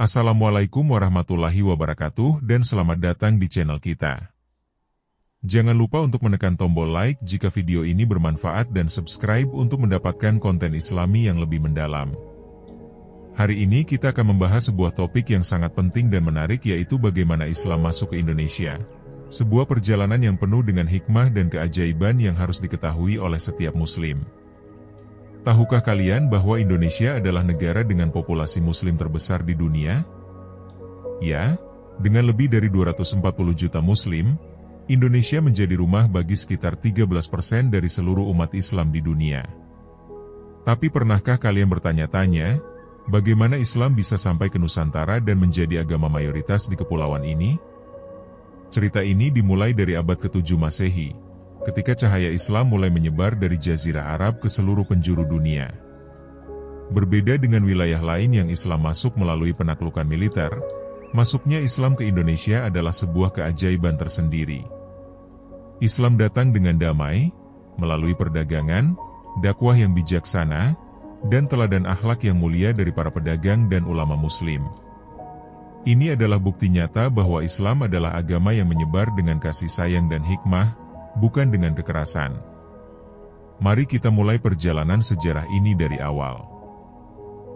Assalamualaikum warahmatullahi wabarakatuh dan selamat datang di channel kita. Jangan lupa untuk menekan tombol like jika video ini bermanfaat dan subscribe untuk mendapatkan konten Islami yang lebih mendalam. Hari ini kita akan membahas sebuah topik yang sangat penting dan menarik, yaitu bagaimana Islam masuk ke Indonesia. Sebuah perjalanan yang penuh dengan hikmah dan keajaiban yang harus diketahui oleh setiap muslim. Tahukah kalian bahwa Indonesia adalah negara dengan populasi muslim terbesar di dunia? Ya, dengan lebih dari 240 juta muslim, Indonesia menjadi rumah bagi sekitar 13% dari seluruh umat Islam di dunia. Tapi pernahkah kalian bertanya-tanya, bagaimana Islam bisa sampai ke Nusantara dan menjadi agama mayoritas di kepulauan ini? Cerita ini dimulai dari abad ke-7 Masehi, ketika cahaya Islam mulai menyebar dari Jazirah Arab ke seluruh penjuru dunia. Berbeda dengan wilayah lain yang Islam masuk melalui penaklukan militer, masuknya Islam ke Indonesia adalah sebuah keajaiban tersendiri. Islam datang dengan damai, melalui perdagangan, dakwah yang bijaksana, dan teladan akhlak yang mulia dari para pedagang dan ulama muslim. Ini adalah bukti nyata bahwa Islam adalah agama yang menyebar dengan kasih sayang dan hikmah, bukan dengan kekerasan. Mari kita mulai perjalanan sejarah ini dari awal.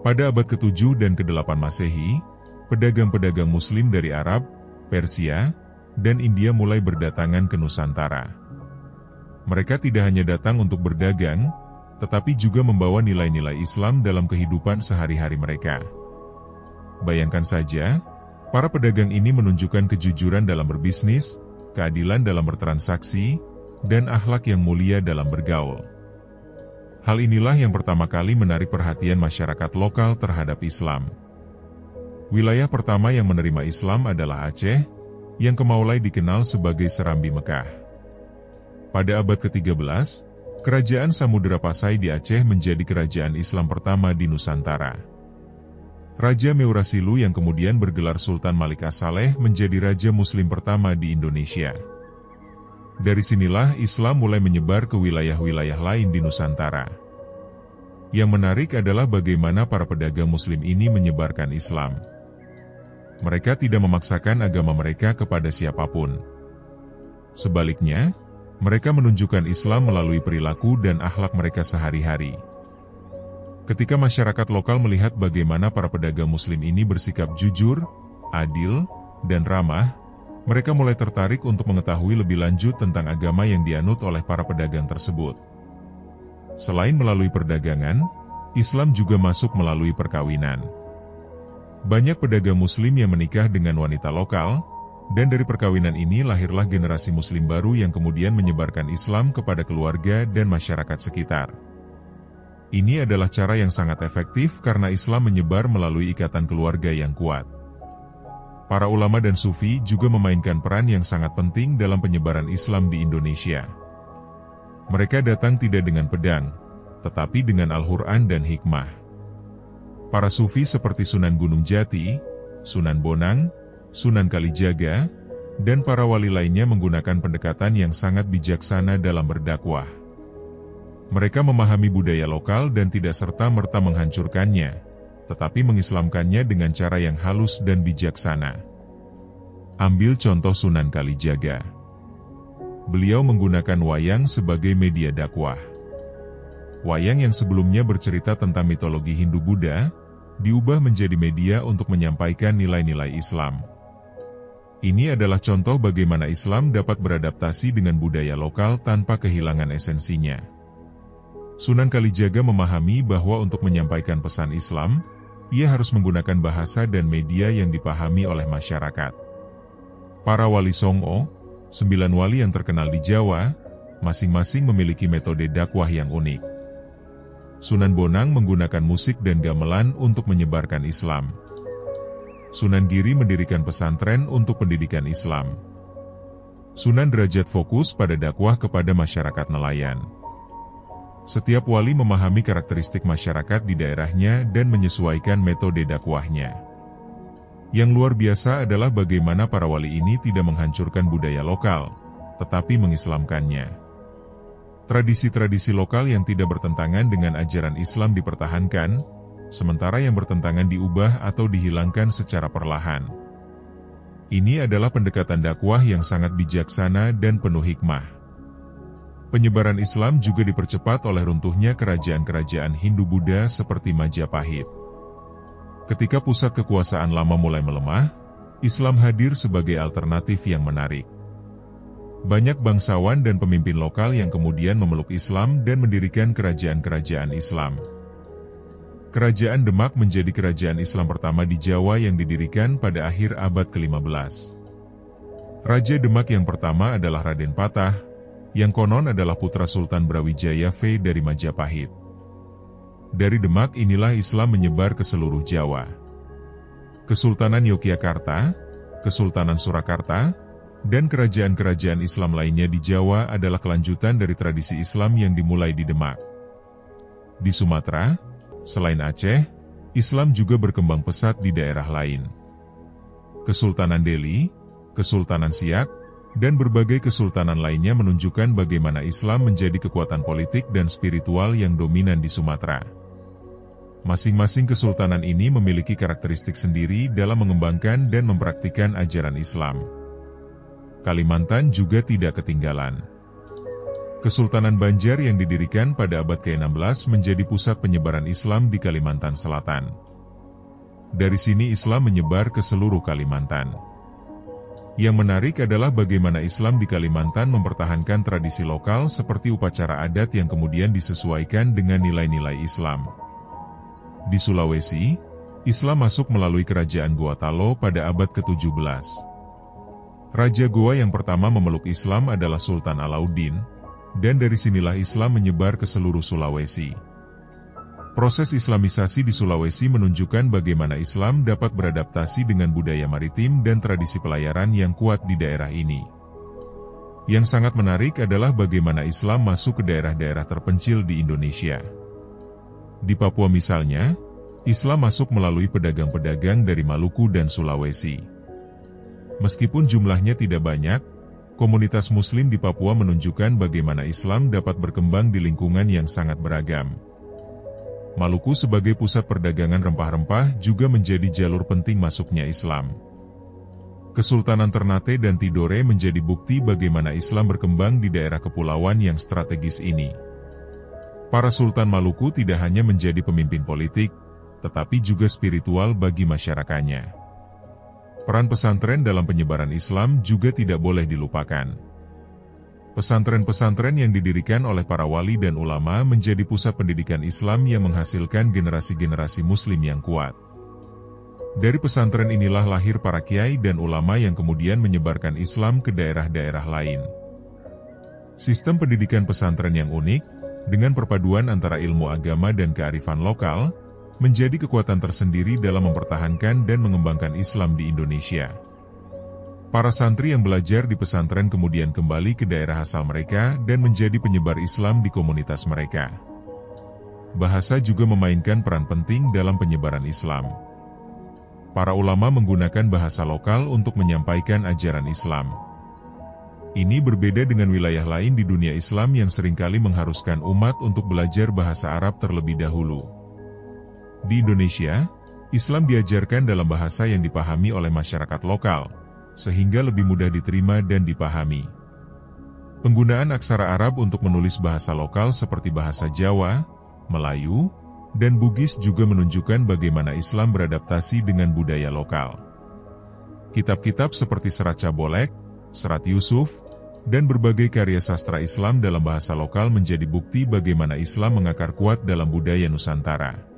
Pada abad ke-7 dan ke-8 Masehi, pedagang-pedagang muslim dari Arab, Persia, dan India mulai berdatangan ke Nusantara. Mereka tidak hanya datang untuk berdagang, tetapi juga membawa nilai-nilai Islam dalam kehidupan sehari-hari mereka. Bayangkan saja, para pedagang ini menunjukkan kejujuran dalam berbisnis, keadilan dalam bertransaksi, dan akhlak yang mulia dalam bergaul. Hal inilah yang pertama kali menarik perhatian masyarakat lokal terhadap Islam. Wilayah pertama yang menerima Islam adalah Aceh, yang kemaulai dikenal sebagai Serambi Mekah. Pada abad ke-13, Kerajaan Samudera Pasai di Aceh menjadi kerajaan Islam pertama di Nusantara. Raja Meurasilu yang kemudian bergelar Sultan Malik As-Saleh menjadi raja muslim pertama di Indonesia. Dari sinilah Islam mulai menyebar ke wilayah-wilayah lain di Nusantara. Yang menarik adalah bagaimana para pedagang muslim ini menyebarkan Islam. Mereka tidak memaksakan agama mereka kepada siapapun. Sebaliknya, mereka menunjukkan Islam melalui perilaku dan akhlak mereka sehari-hari. Ketika masyarakat lokal melihat bagaimana para pedagang muslim ini bersikap jujur, adil, dan ramah, mereka mulai tertarik untuk mengetahui lebih lanjut tentang agama yang dianut oleh para pedagang tersebut. Selain melalui perdagangan, Islam juga masuk melalui perkawinan. Banyak pedagang muslim yang menikah dengan wanita lokal, dan dari perkawinan ini lahirlah generasi muslim baru yang kemudian menyebarkan Islam kepada keluarga dan masyarakat sekitar. Ini adalah cara yang sangat efektif karena Islam menyebar melalui ikatan keluarga yang kuat. Para ulama dan sufi juga memainkan peran yang sangat penting dalam penyebaran Islam di Indonesia. Mereka datang tidak dengan pedang, tetapi dengan Al-Quran dan hikmah. Para sufi seperti Sunan Gunung Jati, Sunan Bonang, Sunan Kalijaga, dan para wali lainnya menggunakan pendekatan yang sangat bijaksana dalam berdakwah. Mereka memahami budaya lokal dan tidak serta-merta menghancurkannya, tetapi mengislamkannya dengan cara yang halus dan bijaksana. Ambil contoh Sunan Kalijaga. Beliau menggunakan wayang sebagai media dakwah. Wayang yang sebelumnya bercerita tentang mitologi Hindu-Buddha, diubah menjadi media untuk menyampaikan nilai-nilai Islam. Ini adalah contoh bagaimana Islam dapat beradaptasi dengan budaya lokal tanpa kehilangan esensinya. Sunan Kalijaga memahami bahwa untuk menyampaikan pesan Islam, ia harus menggunakan bahasa dan media yang dipahami oleh masyarakat. Para wali Songo, 9 wali yang terkenal di Jawa, masing-masing memiliki metode dakwah yang unik. Sunan Bonang menggunakan musik dan gamelan untuk menyebarkan Islam. Sunan Giri mendirikan pesantren untuk pendidikan Islam. Sunan Derajat fokus pada dakwah kepada masyarakat nelayan. Setiap wali memahami karakteristik masyarakat di daerahnya dan menyesuaikan metode dakwahnya. Yang luar biasa adalah bagaimana para wali ini tidak menghancurkan budaya lokal, tetapi mengislamkannya. Tradisi-tradisi lokal yang tidak bertentangan dengan ajaran Islam dipertahankan, sementara yang bertentangan diubah atau dihilangkan secara perlahan. Ini adalah pendekatan dakwah yang sangat bijaksana dan penuh hikmah. Penyebaran Islam juga dipercepat oleh runtuhnya kerajaan-kerajaan Hindu-Buddha seperti Majapahit. Ketika pusat kekuasaan lama mulai melemah, Islam hadir sebagai alternatif yang menarik. Banyak bangsawan dan pemimpin lokal yang kemudian memeluk Islam dan mendirikan kerajaan-kerajaan Islam. Kerajaan Demak menjadi kerajaan Islam pertama di Jawa yang didirikan pada akhir abad ke-15. Raja Demak yang pertama adalah Raden Patah, yang konon adalah putra Sultan Brawijaya V dari Majapahit. Dari Demak inilah Islam menyebar ke seluruh Jawa. Kesultanan Yogyakarta, Kesultanan Surakarta, dan kerajaan-kerajaan Islam lainnya di Jawa adalah kelanjutan dari tradisi Islam yang dimulai di Demak. Di Sumatera, selain Aceh, Islam juga berkembang pesat di daerah lain. Kesultanan Delhi, Kesultanan Siak, dan berbagai kesultanan lainnya menunjukkan bagaimana Islam menjadi kekuatan politik dan spiritual yang dominan di Sumatera. Masing-masing kesultanan ini memiliki karakteristik sendiri dalam mengembangkan dan mempraktikkan ajaran Islam. Kalimantan juga tidak ketinggalan. Kesultanan Banjar yang didirikan pada abad ke-16 menjadi pusat penyebaran Islam di Kalimantan Selatan. Dari sini Islam menyebar ke seluruh Kalimantan. Yang menarik adalah bagaimana Islam di Kalimantan mempertahankan tradisi lokal seperti upacara adat yang kemudian disesuaikan dengan nilai-nilai Islam. Di Sulawesi, Islam masuk melalui kerajaan Goa Talo pada abad ke-17. Raja Goa yang pertama memeluk Islam adalah Sultan Alauddin, dan dari sinilah Islam menyebar ke seluruh Sulawesi. Proses Islamisasi di Sulawesi menunjukkan bagaimana Islam dapat beradaptasi dengan budaya maritim dan tradisi pelayaran yang kuat di daerah ini. Yang sangat menarik adalah bagaimana Islam masuk ke daerah-daerah terpencil di Indonesia. Di Papua misalnya, Islam masuk melalui pedagang-pedagang dari Maluku dan Sulawesi. Meskipun jumlahnya tidak banyak, komunitas Muslim di Papua menunjukkan bagaimana Islam dapat berkembang di lingkungan yang sangat beragam. Maluku sebagai pusat perdagangan rempah-rempah juga menjadi jalur penting masuknya Islam. Kesultanan Ternate dan Tidore menjadi bukti bagaimana Islam berkembang di daerah kepulauan yang strategis ini. Para Sultan Maluku tidak hanya menjadi pemimpin politik, tetapi juga spiritual bagi masyarakatnya. Peran pesantren dalam penyebaran Islam juga tidak boleh dilupakan. Pesantren-pesantren yang didirikan oleh para wali dan ulama menjadi pusat pendidikan Islam yang menghasilkan generasi-generasi Muslim yang kuat. Dari pesantren inilah lahir para kiai dan ulama yang kemudian menyebarkan Islam ke daerah-daerah lain. Sistem pendidikan pesantren yang unik, dengan perpaduan antara ilmu agama dan kearifan lokal, menjadi kekuatan tersendiri dalam mempertahankan dan mengembangkan Islam di Indonesia. Para santri yang belajar di pesantren kemudian kembali ke daerah asal mereka dan menjadi penyebar Islam di komunitas mereka. Bahasa juga memainkan peran penting dalam penyebaran Islam. Para ulama menggunakan bahasa lokal untuk menyampaikan ajaran Islam. Ini berbeda dengan wilayah lain di dunia Islam yang seringkali mengharuskan umat untuk belajar bahasa Arab terlebih dahulu. Di Indonesia, Islam diajarkan dalam bahasa yang dipahami oleh masyarakat lokal, sehingga lebih mudah diterima dan dipahami. Penggunaan aksara Arab untuk menulis bahasa lokal seperti bahasa Jawa, Melayu, dan Bugis juga menunjukkan bagaimana Islam beradaptasi dengan budaya lokal. Kitab-kitab seperti Serat Cabolek, Serat Yusuf, dan berbagai karya sastra Islam dalam bahasa lokal menjadi bukti bagaimana Islam mengakar kuat dalam budaya Nusantara.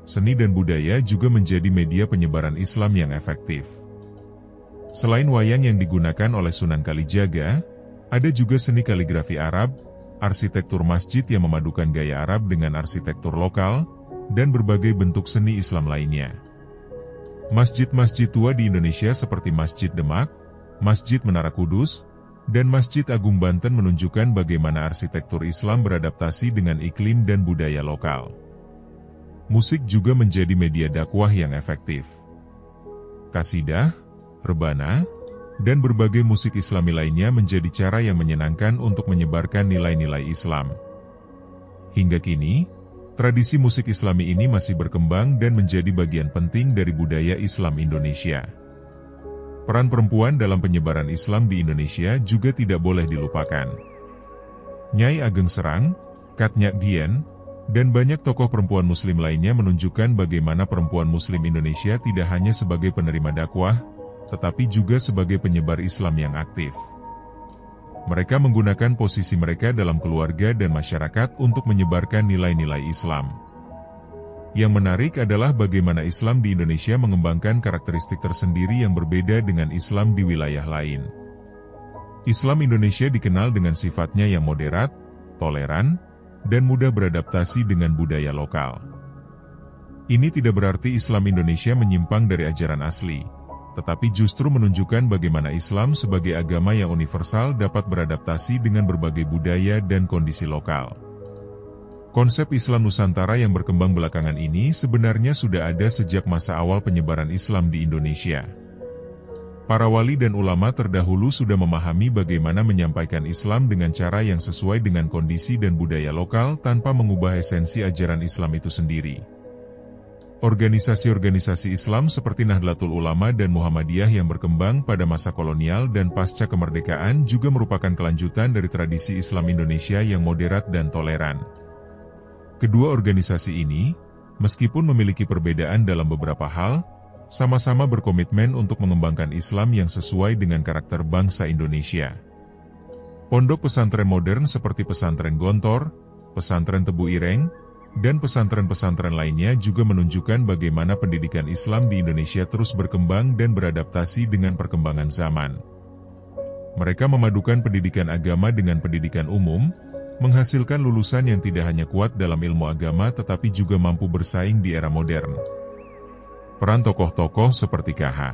Seni dan budaya juga menjadi media penyebaran Islam yang efektif. Selain wayang yang digunakan oleh Sunan Kalijaga, ada juga seni kaligrafi Arab, arsitektur masjid yang memadukan gaya Arab dengan arsitektur lokal, dan berbagai bentuk seni Islam lainnya. Masjid-masjid tua di Indonesia seperti Masjid Demak, Masjid Menara Kudus, dan Masjid Agung Banten menunjukkan bagaimana arsitektur Islam beradaptasi dengan iklim dan budaya lokal. Musik juga menjadi media dakwah yang efektif. Kasidah, rebana, dan berbagai musik Islami lainnya menjadi cara yang menyenangkan untuk menyebarkan nilai-nilai Islam. Hingga kini, Tradisi musik Islami ini masih berkembang dan menjadi bagian penting dari budaya Islam Indonesia. Peran perempuan dalam penyebaran Islam di Indonesia juga tidak boleh dilupakan. Nyai Ageng Serang, Kat Nyak Dien, dan banyak tokoh perempuan muslim lainnya menunjukkan bagaimana perempuan muslim Indonesia tidak hanya sebagai penerima dakwah, tetapi juga sebagai penyebar Islam yang aktif. Mereka menggunakan posisi mereka dalam keluarga dan masyarakat untuk menyebarkan nilai-nilai Islam. Yang menarik adalah bagaimana Islam di Indonesia mengembangkan karakteristik tersendiri yang berbeda dengan Islam di wilayah lain. Islam Indonesia dikenal dengan sifatnya yang moderat, toleran, dan mudah beradaptasi dengan budaya lokal. Ini tidak berarti Islam Indonesia menyimpang dari ajaran asli, tetapi justru menunjukkan bagaimana Islam sebagai agama yang universal dapat beradaptasi dengan berbagai budaya dan kondisi lokal. Konsep Islam Nusantara yang berkembang belakangan ini sebenarnya sudah ada sejak masa awal penyebaran Islam di Indonesia. Para wali dan ulama terdahulu sudah memahami bagaimana menyampaikan Islam dengan cara yang sesuai dengan kondisi dan budaya lokal tanpa mengubah esensi ajaran Islam itu sendiri. Organisasi-organisasi Islam seperti Nahdlatul Ulama dan Muhammadiyah yang berkembang pada masa kolonial dan pasca kemerdekaan juga merupakan kelanjutan dari tradisi Islam Indonesia yang moderat dan toleran. Kedua organisasi ini, meskipun memiliki perbedaan dalam beberapa hal, sama-sama berkomitmen untuk mengembangkan Islam yang sesuai dengan karakter bangsa Indonesia. Pondok pesantren modern seperti Pesantren Gontor, Pesantren Tebu Ireng, dan pesantren-pesantren lainnya juga menunjukkan bagaimana pendidikan Islam di Indonesia terus berkembang dan beradaptasi dengan perkembangan zaman. Mereka memadukan pendidikan agama dengan pendidikan umum, menghasilkan lulusan yang tidak hanya kuat dalam ilmu agama tetapi juga mampu bersaing di era modern. Peran tokoh-tokoh seperti KH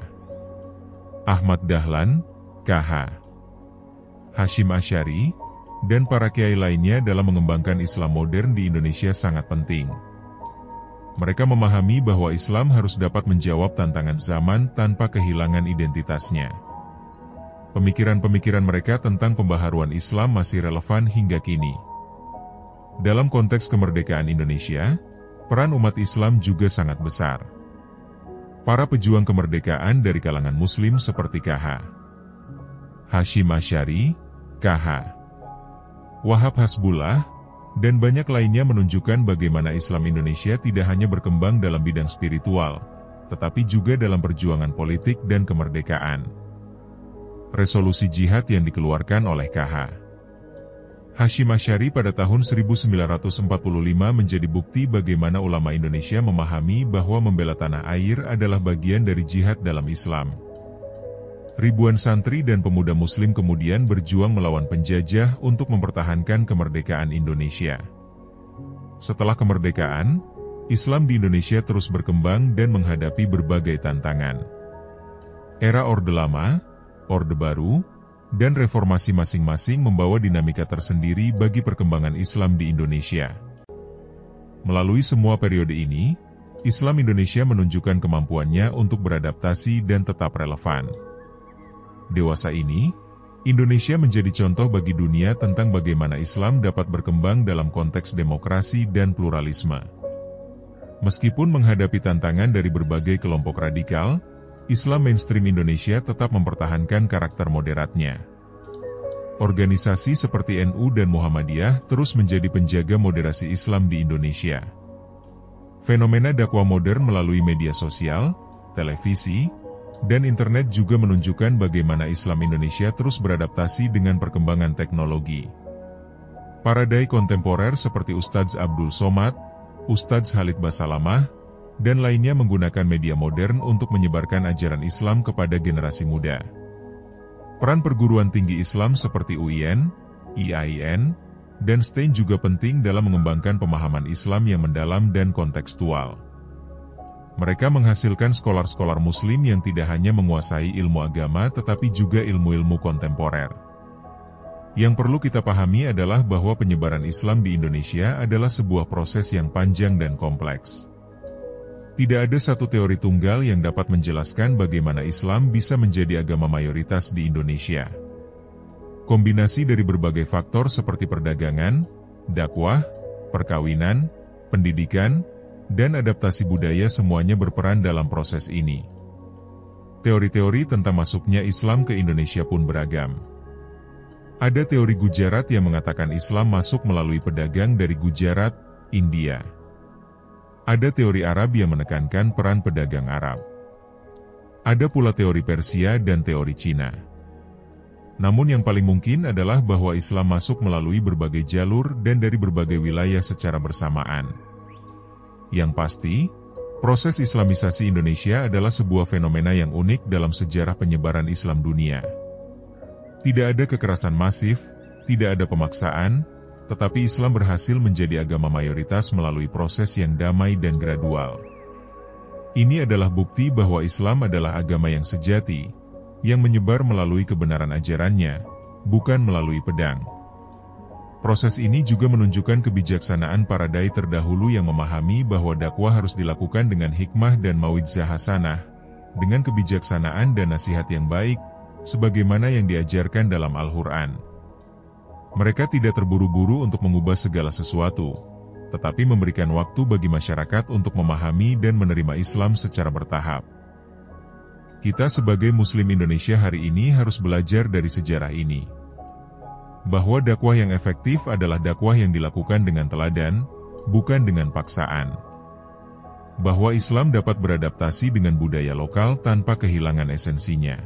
Ahmad Dahlan, KH Hasyim Asy'ari, dan para kiai lainnya dalam mengembangkan Islam modern di Indonesia sangat penting. Mereka memahami bahwa Islam harus dapat menjawab tantangan zaman tanpa kehilangan identitasnya. Pemikiran-pemikiran mereka tentang pembaharuan Islam masih relevan hingga kini. Dalam konteks kemerdekaan Indonesia, peran umat Islam juga sangat besar. Para pejuang kemerdekaan dari kalangan Muslim seperti KH Hasyim Asy'ari, KH Wahab Hasbullah, dan banyak lainnya menunjukkan bagaimana Islam Indonesia tidak hanya berkembang dalam bidang spiritual, tetapi juga dalam perjuangan politik dan kemerdekaan. Resolusi jihad yang dikeluarkan oleh KH Hasyim Asy'ari pada tahun 1945 menjadi bukti bagaimana ulama Indonesia memahami bahwa membela tanah air adalah bagian dari jihad dalam Islam. Ribuan santri dan pemuda Muslim kemudian berjuang melawan penjajah untuk mempertahankan kemerdekaan Indonesia. Setelah kemerdekaan, Islam di Indonesia terus berkembang dan menghadapi berbagai tantangan. Era Orde Lama, Orde Baru, dan reformasi masing-masing membawa dinamika tersendiri bagi perkembangan Islam di Indonesia. Melalui semua periode ini, Islam Indonesia menunjukkan kemampuannya untuk beradaptasi dan tetap relevan. Dewasa ini, Indonesia menjadi contoh bagi dunia tentang bagaimana Islam dapat berkembang dalam konteks demokrasi dan pluralisme. Meskipun menghadapi tantangan dari berbagai kelompok radikal, Islam mainstream Indonesia tetap mempertahankan karakter moderatnya. Organisasi seperti NU dan Muhammadiyah terus menjadi penjaga moderasi Islam di Indonesia. Fenomena dakwah modern melalui media sosial, televisi, dan internet juga menunjukkan bagaimana Islam Indonesia terus beradaptasi dengan perkembangan teknologi. Para dai kontemporer seperti Ustadz Abdul Somad, Ustadz Khalid Basalamah, dan lainnya menggunakan media modern untuk menyebarkan ajaran Islam kepada generasi muda. Peran perguruan tinggi Islam seperti UIN, IAIN, dan STAIN juga penting dalam mengembangkan pemahaman Islam yang mendalam dan kontekstual. Mereka menghasilkan skolar-skolar Muslim yang tidak hanya menguasai ilmu agama tetapi juga ilmu-ilmu kontemporer. Yang perlu kita pahami adalah bahwa penyebaran Islam di Indonesia adalah sebuah proses yang panjang dan kompleks. Tidak ada satu teori tunggal yang dapat menjelaskan bagaimana Islam bisa menjadi agama mayoritas di Indonesia. Kombinasi dari berbagai faktor seperti perdagangan, dakwah, perkawinan, pendidikan, dan adaptasi budaya semuanya berperan dalam proses ini. Teori-teori tentang masuknya Islam ke Indonesia pun beragam. Ada teori Gujarat yang mengatakan Islam masuk melalui pedagang dari Gujarat, India. Ada teori Arab yang menekankan peran pedagang Arab. Ada pula teori Persia dan teori Cina. Namun yang paling mungkin adalah bahwa Islam masuk melalui berbagai jalur dan dari berbagai wilayah secara bersamaan. Yang pasti, proses Islamisasi Indonesia adalah sebuah fenomena yang unik dalam sejarah penyebaran Islam dunia. Tidak ada kekerasan masif, tidak ada pemaksaan, tetapi Islam berhasil menjadi agama mayoritas melalui proses yang damai dan gradual. Ini adalah bukti bahwa Islam adalah agama yang sejati, yang menyebar melalui kebenaran ajarannya, bukan melalui pedang. Proses ini juga menunjukkan kebijaksanaan para dai terdahulu yang memahami bahwa dakwah harus dilakukan dengan hikmah dan mau'izah hasanah, dengan kebijaksanaan dan nasihat yang baik, sebagaimana yang diajarkan dalam Al-Quran. Mereka tidak terburu-buru untuk mengubah segala sesuatu, tetapi memberikan waktu bagi masyarakat untuk memahami dan menerima Islam secara bertahap. Kita sebagai Muslim Indonesia hari ini harus belajar dari sejarah ini. Bahwa dakwah yang efektif adalah dakwah yang dilakukan dengan teladan, bukan dengan paksaan. Bahwa Islam dapat beradaptasi dengan budaya lokal tanpa kehilangan esensinya.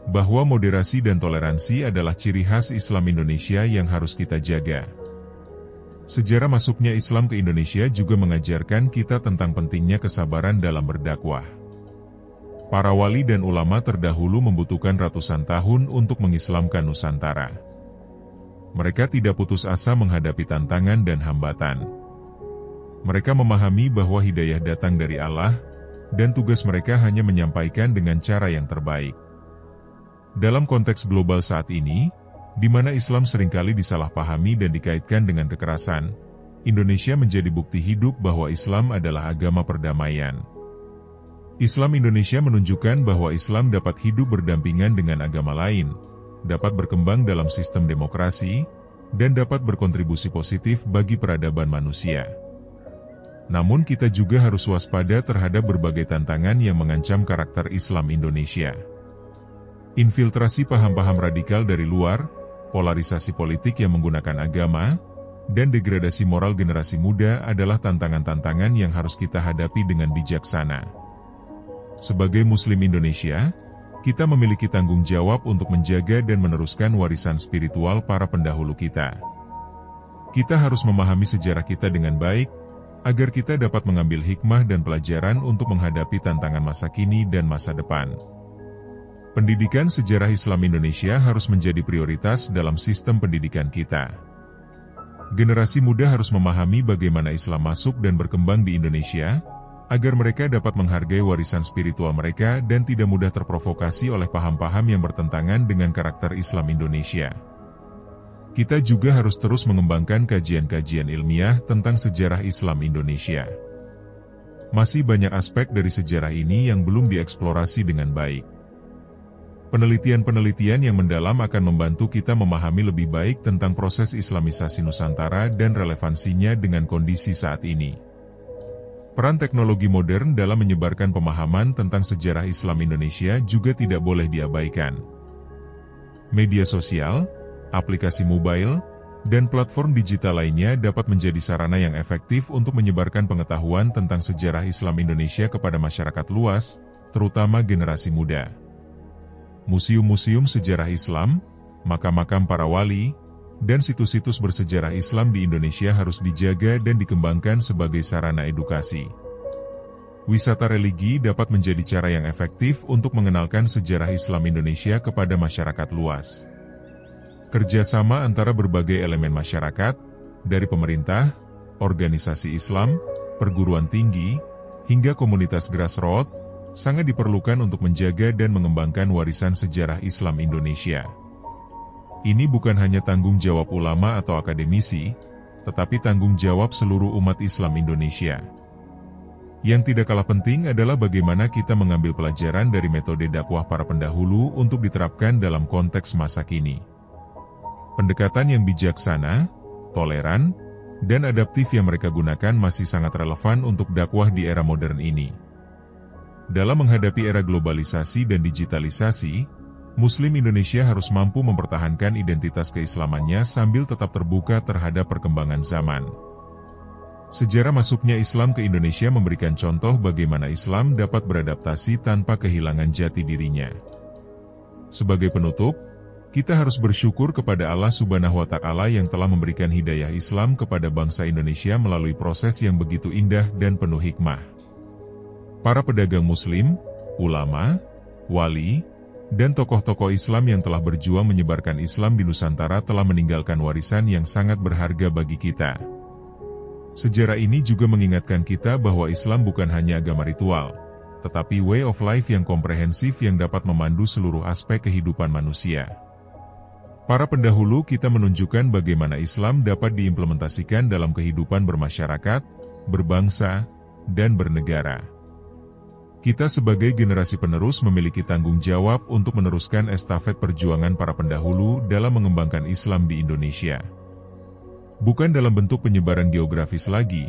Bahwa moderasi dan toleransi adalah ciri khas Islam Indonesia yang harus kita jaga. Sejarah masuknya Islam ke Indonesia juga mengajarkan kita tentang pentingnya kesabaran dalam berdakwah. Para wali dan ulama terdahulu membutuhkan ratusan tahun untuk mengislamkan Nusantara. Mereka tidak putus asa menghadapi tantangan dan hambatan. Mereka memahami bahwa hidayah datang dari Allah, dan tugas mereka hanya menyampaikan dengan cara yang terbaik. Dalam konteks global saat ini, di mana Islam seringkali disalahpahami dan dikaitkan dengan kekerasan, Indonesia menjadi bukti hidup bahwa Islam adalah agama perdamaian. Islam Indonesia menunjukkan bahwa Islam dapat hidup berdampingan dengan agama lain, dapat berkembang dalam sistem demokrasi, dan dapat berkontribusi positif bagi peradaban manusia. Namun kita juga harus waspada terhadap berbagai tantangan yang mengancam karakter Islam Indonesia. Infiltrasi paham-paham radikal dari luar, polarisasi politik yang menggunakan agama, dan degradasi moral generasi muda adalah tantangan-tantangan yang harus kita hadapi dengan bijaksana. Sebagai Muslim Indonesia, kita memiliki tanggung jawab untuk menjaga dan meneruskan warisan spiritual para pendahulu kita. Kita harus memahami sejarah kita dengan baik, agar kita dapat mengambil hikmah dan pelajaran untuk menghadapi tantangan masa kini dan masa depan. Pendidikan sejarah Islam Indonesia harus menjadi prioritas dalam sistem pendidikan kita. Generasi muda harus memahami bagaimana Islam masuk dan berkembang di Indonesia, agar mereka dapat menghargai warisan spiritual mereka dan tidak mudah terprovokasi oleh paham-paham yang bertentangan dengan karakter Islam Indonesia. Kita juga harus terus mengembangkan kajian-kajian ilmiah tentang sejarah Islam Indonesia. Masih banyak aspek dari sejarah ini yang belum dieksplorasi dengan baik. Penelitian-penelitian yang mendalam akan membantu kita memahami lebih baik tentang proses Islamisasi Nusantara dan relevansinya dengan kondisi saat ini. Peran teknologi modern dalam menyebarkan pemahaman tentang sejarah Islam Indonesia juga tidak boleh diabaikan. Media sosial, aplikasi mobile, dan platform digital lainnya dapat menjadi sarana yang efektif untuk menyebarkan pengetahuan tentang sejarah Islam Indonesia kepada masyarakat luas, terutama generasi muda. Museum-museum sejarah Islam, makam-makam para wali, dan situs-situs bersejarah Islam di Indonesia harus dijaga dan dikembangkan sebagai sarana edukasi. Wisata religi dapat menjadi cara yang efektif untuk mengenalkan sejarah Islam Indonesia kepada masyarakat luas. Kerjasama antara berbagai elemen masyarakat, dari pemerintah, organisasi Islam, perguruan tinggi, hingga komunitas grassroots, sangat diperlukan untuk menjaga dan mengembangkan warisan sejarah Islam Indonesia. Ini bukan hanya tanggung jawab ulama atau akademisi, tetapi tanggung jawab seluruh umat Islam Indonesia. Yang tidak kalah penting adalah bagaimana kita mengambil pelajaran dari metode dakwah para pendahulu untuk diterapkan dalam konteks masa kini. Pendekatan yang bijaksana, toleran, dan adaptif yang mereka gunakan masih sangat relevan untuk dakwah di era modern ini. Dalam menghadapi era globalisasi dan digitalisasi, Muslim Indonesia harus mampu mempertahankan identitas keislamannya sambil tetap terbuka terhadap perkembangan zaman. Sejarah masuknya Islam ke Indonesia memberikan contoh bagaimana Islam dapat beradaptasi tanpa kehilangan jati dirinya. Sebagai penutup, kita harus bersyukur kepada Allah Subhanahu wa Ta'ala yang telah memberikan hidayah Islam kepada bangsa Indonesia melalui proses yang begitu indah dan penuh hikmah. Para pedagang Muslim, ulama, wali, dan tokoh-tokoh Islam yang telah berjuang menyebarkan Islam di Nusantara telah meninggalkan warisan yang sangat berharga bagi kita. Sejarah ini juga mengingatkan kita bahwa Islam bukan hanya agama ritual, tetapi way of life yang komprehensif yang dapat memandu seluruh aspek kehidupan manusia. Para pendahulu kita menunjukkan bagaimana Islam dapat diimplementasikan dalam kehidupan bermasyarakat, berbangsa, dan bernegara. Kita sebagai generasi penerus memiliki tanggung jawab untuk meneruskan estafet perjuangan para pendahulu dalam mengembangkan Islam di Indonesia. Bukan dalam bentuk penyebaran geografis lagi,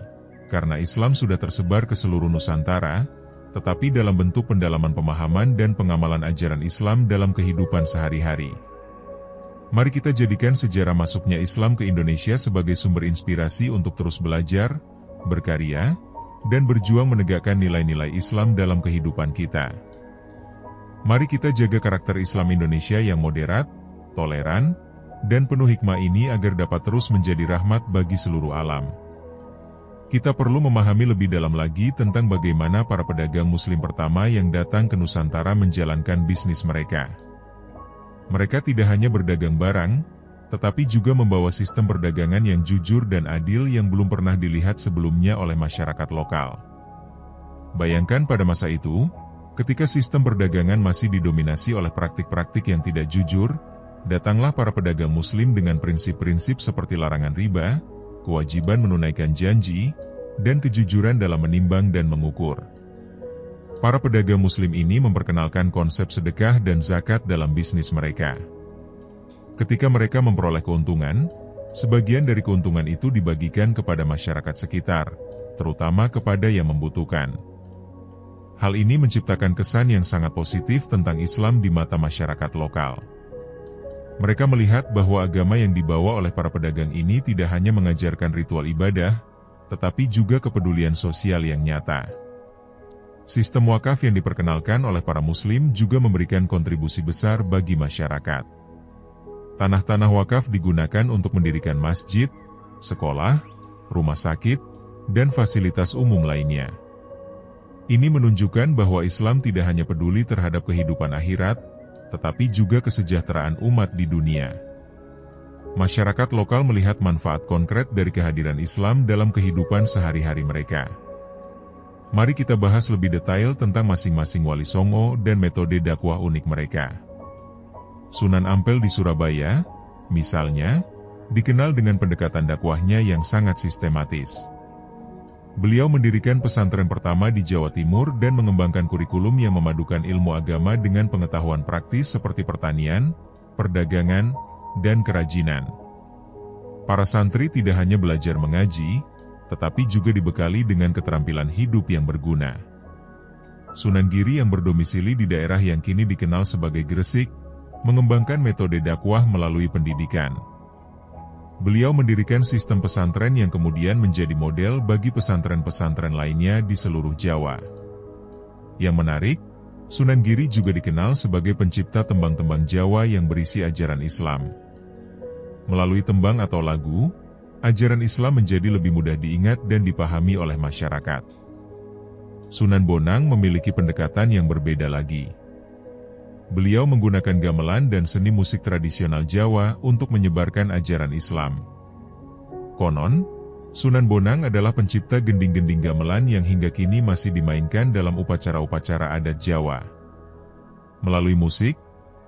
karena Islam sudah tersebar ke seluruh Nusantara, tetapi dalam bentuk pendalaman pemahaman dan pengamalan ajaran Islam dalam kehidupan sehari-hari. Mari kita jadikan sejarah masuknya Islam ke Indonesia sebagai sumber inspirasi untuk terus belajar, berkarya, dan berjuang menegakkan nilai-nilai Islam dalam kehidupan kita. Mari kita jaga karakter Islam Indonesia yang moderat, toleran, dan penuh hikmah ini agar dapat terus menjadi rahmat bagi seluruh alam. Kita perlu memahami lebih dalam lagi tentang bagaimana para pedagang Muslim pertama yang datang ke Nusantara menjalankan bisnis mereka. Mereka tidak hanya berdagang barang, tetapi juga membawa sistem perdagangan yang jujur dan adil yang belum pernah dilihat sebelumnya oleh masyarakat lokal. Bayangkan pada masa itu, ketika sistem perdagangan masih didominasi oleh praktik-praktik yang tidak jujur, datanglah para pedagang Muslim dengan prinsip-prinsip seperti larangan riba, kewajiban menunaikan janji, dan kejujuran dalam menimbang dan mengukur. Para pedagang Muslim ini memperkenalkan konsep sedekah dan zakat dalam bisnis mereka. Ketika mereka memperoleh keuntungan, sebagian dari keuntungan itu dibagikan kepada masyarakat sekitar, terutama kepada yang membutuhkan. Hal ini menciptakan kesan yang sangat positif tentang Islam di mata masyarakat lokal. Mereka melihat bahwa agama yang dibawa oleh para pedagang ini tidak hanya mengajarkan ritual ibadah, tetapi juga kepedulian sosial yang nyata. Sistem wakaf yang diperkenalkan oleh para Muslim juga memberikan kontribusi besar bagi masyarakat. Tanah-tanah wakaf digunakan untuk mendirikan masjid, sekolah, rumah sakit, dan fasilitas umum lainnya. Ini menunjukkan bahwa Islam tidak hanya peduli terhadap kehidupan akhirat, tetapi juga kesejahteraan umat di dunia. Masyarakat lokal melihat manfaat konkret dari kehadiran Islam dalam kehidupan sehari-hari mereka. Mari kita bahas lebih detail tentang masing-masing wali songo dan metode dakwah unik mereka. Sunan Ampel di Surabaya, misalnya, dikenal dengan pendekatan dakwahnya yang sangat sistematis. Beliau mendirikan pesantren pertama di Jawa Timur dan mengembangkan kurikulum yang memadukan ilmu agama dengan pengetahuan praktis seperti pertanian, perdagangan, dan kerajinan. Para santri tidak hanya belajar mengaji, tetapi juga dibekali dengan keterampilan hidup yang berguna. Sunan Giri yang berdomisili di daerah yang kini dikenal sebagai Gresik, mengembangkan metode dakwah melalui pendidikan. Beliau mendirikan sistem pesantren yang kemudian menjadi model bagi pesantren-pesantren lainnya di seluruh Jawa. Yang menarik, Sunan Giri juga dikenal sebagai pencipta tembang-tembang Jawa yang berisi ajaran Islam. Melalui tembang atau lagu, ajaran Islam menjadi lebih mudah diingat dan dipahami oleh masyarakat. Sunan Bonang memiliki pendekatan yang berbeda lagi. Beliau menggunakan gamelan dan seni musik tradisional Jawa untuk menyebarkan ajaran Islam. Konon, Sunan Bonang adalah pencipta gending-gending gamelan yang hingga kini masih dimainkan dalam upacara-upacara adat Jawa. Melalui musik,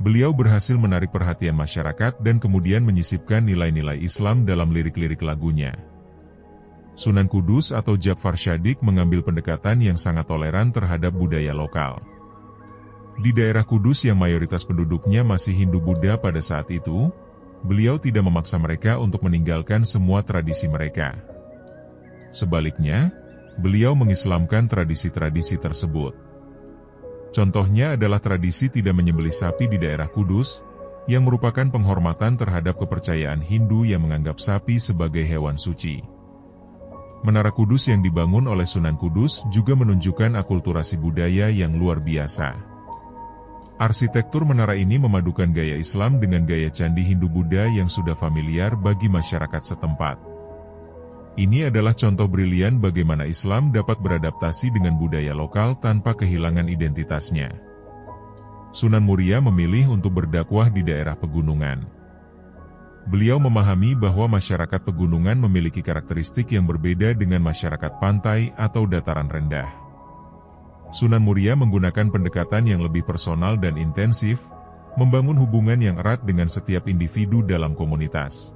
beliau berhasil menarik perhatian masyarakat dan kemudian menyisipkan nilai-nilai Islam dalam lirik-lirik lagunya. Sunan Kudus atau Ja'far Shadiq mengambil pendekatan yang sangat toleran terhadap budaya lokal. Di daerah Kudus yang mayoritas penduduknya masih Hindu-Buddha pada saat itu, beliau tidak memaksa mereka untuk meninggalkan semua tradisi mereka. Sebaliknya, beliau mengislamkan tradisi-tradisi tersebut. Contohnya adalah tradisi tidak menyembelih sapi di daerah Kudus, yang merupakan penghormatan terhadap kepercayaan Hindu yang menganggap sapi sebagai hewan suci. Menara Kudus yang dibangun oleh Sunan Kudus juga menunjukkan akulturasi budaya yang luar biasa. Arsitektur menara ini memadukan gaya Islam dengan gaya candi Hindu-Buddha yang sudah familiar bagi masyarakat setempat. Ini adalah contoh brilian bagaimana Islam dapat beradaptasi dengan budaya lokal tanpa kehilangan identitasnya. Sunan Muria memilih untuk berdakwah di daerah pegunungan. Beliau memahami bahwa masyarakat pegunungan memiliki karakteristik yang berbeda dengan masyarakat pantai atau dataran rendah. Sunan Muria menggunakan pendekatan yang lebih personal dan intensif, membangun hubungan yang erat dengan setiap individu dalam komunitas.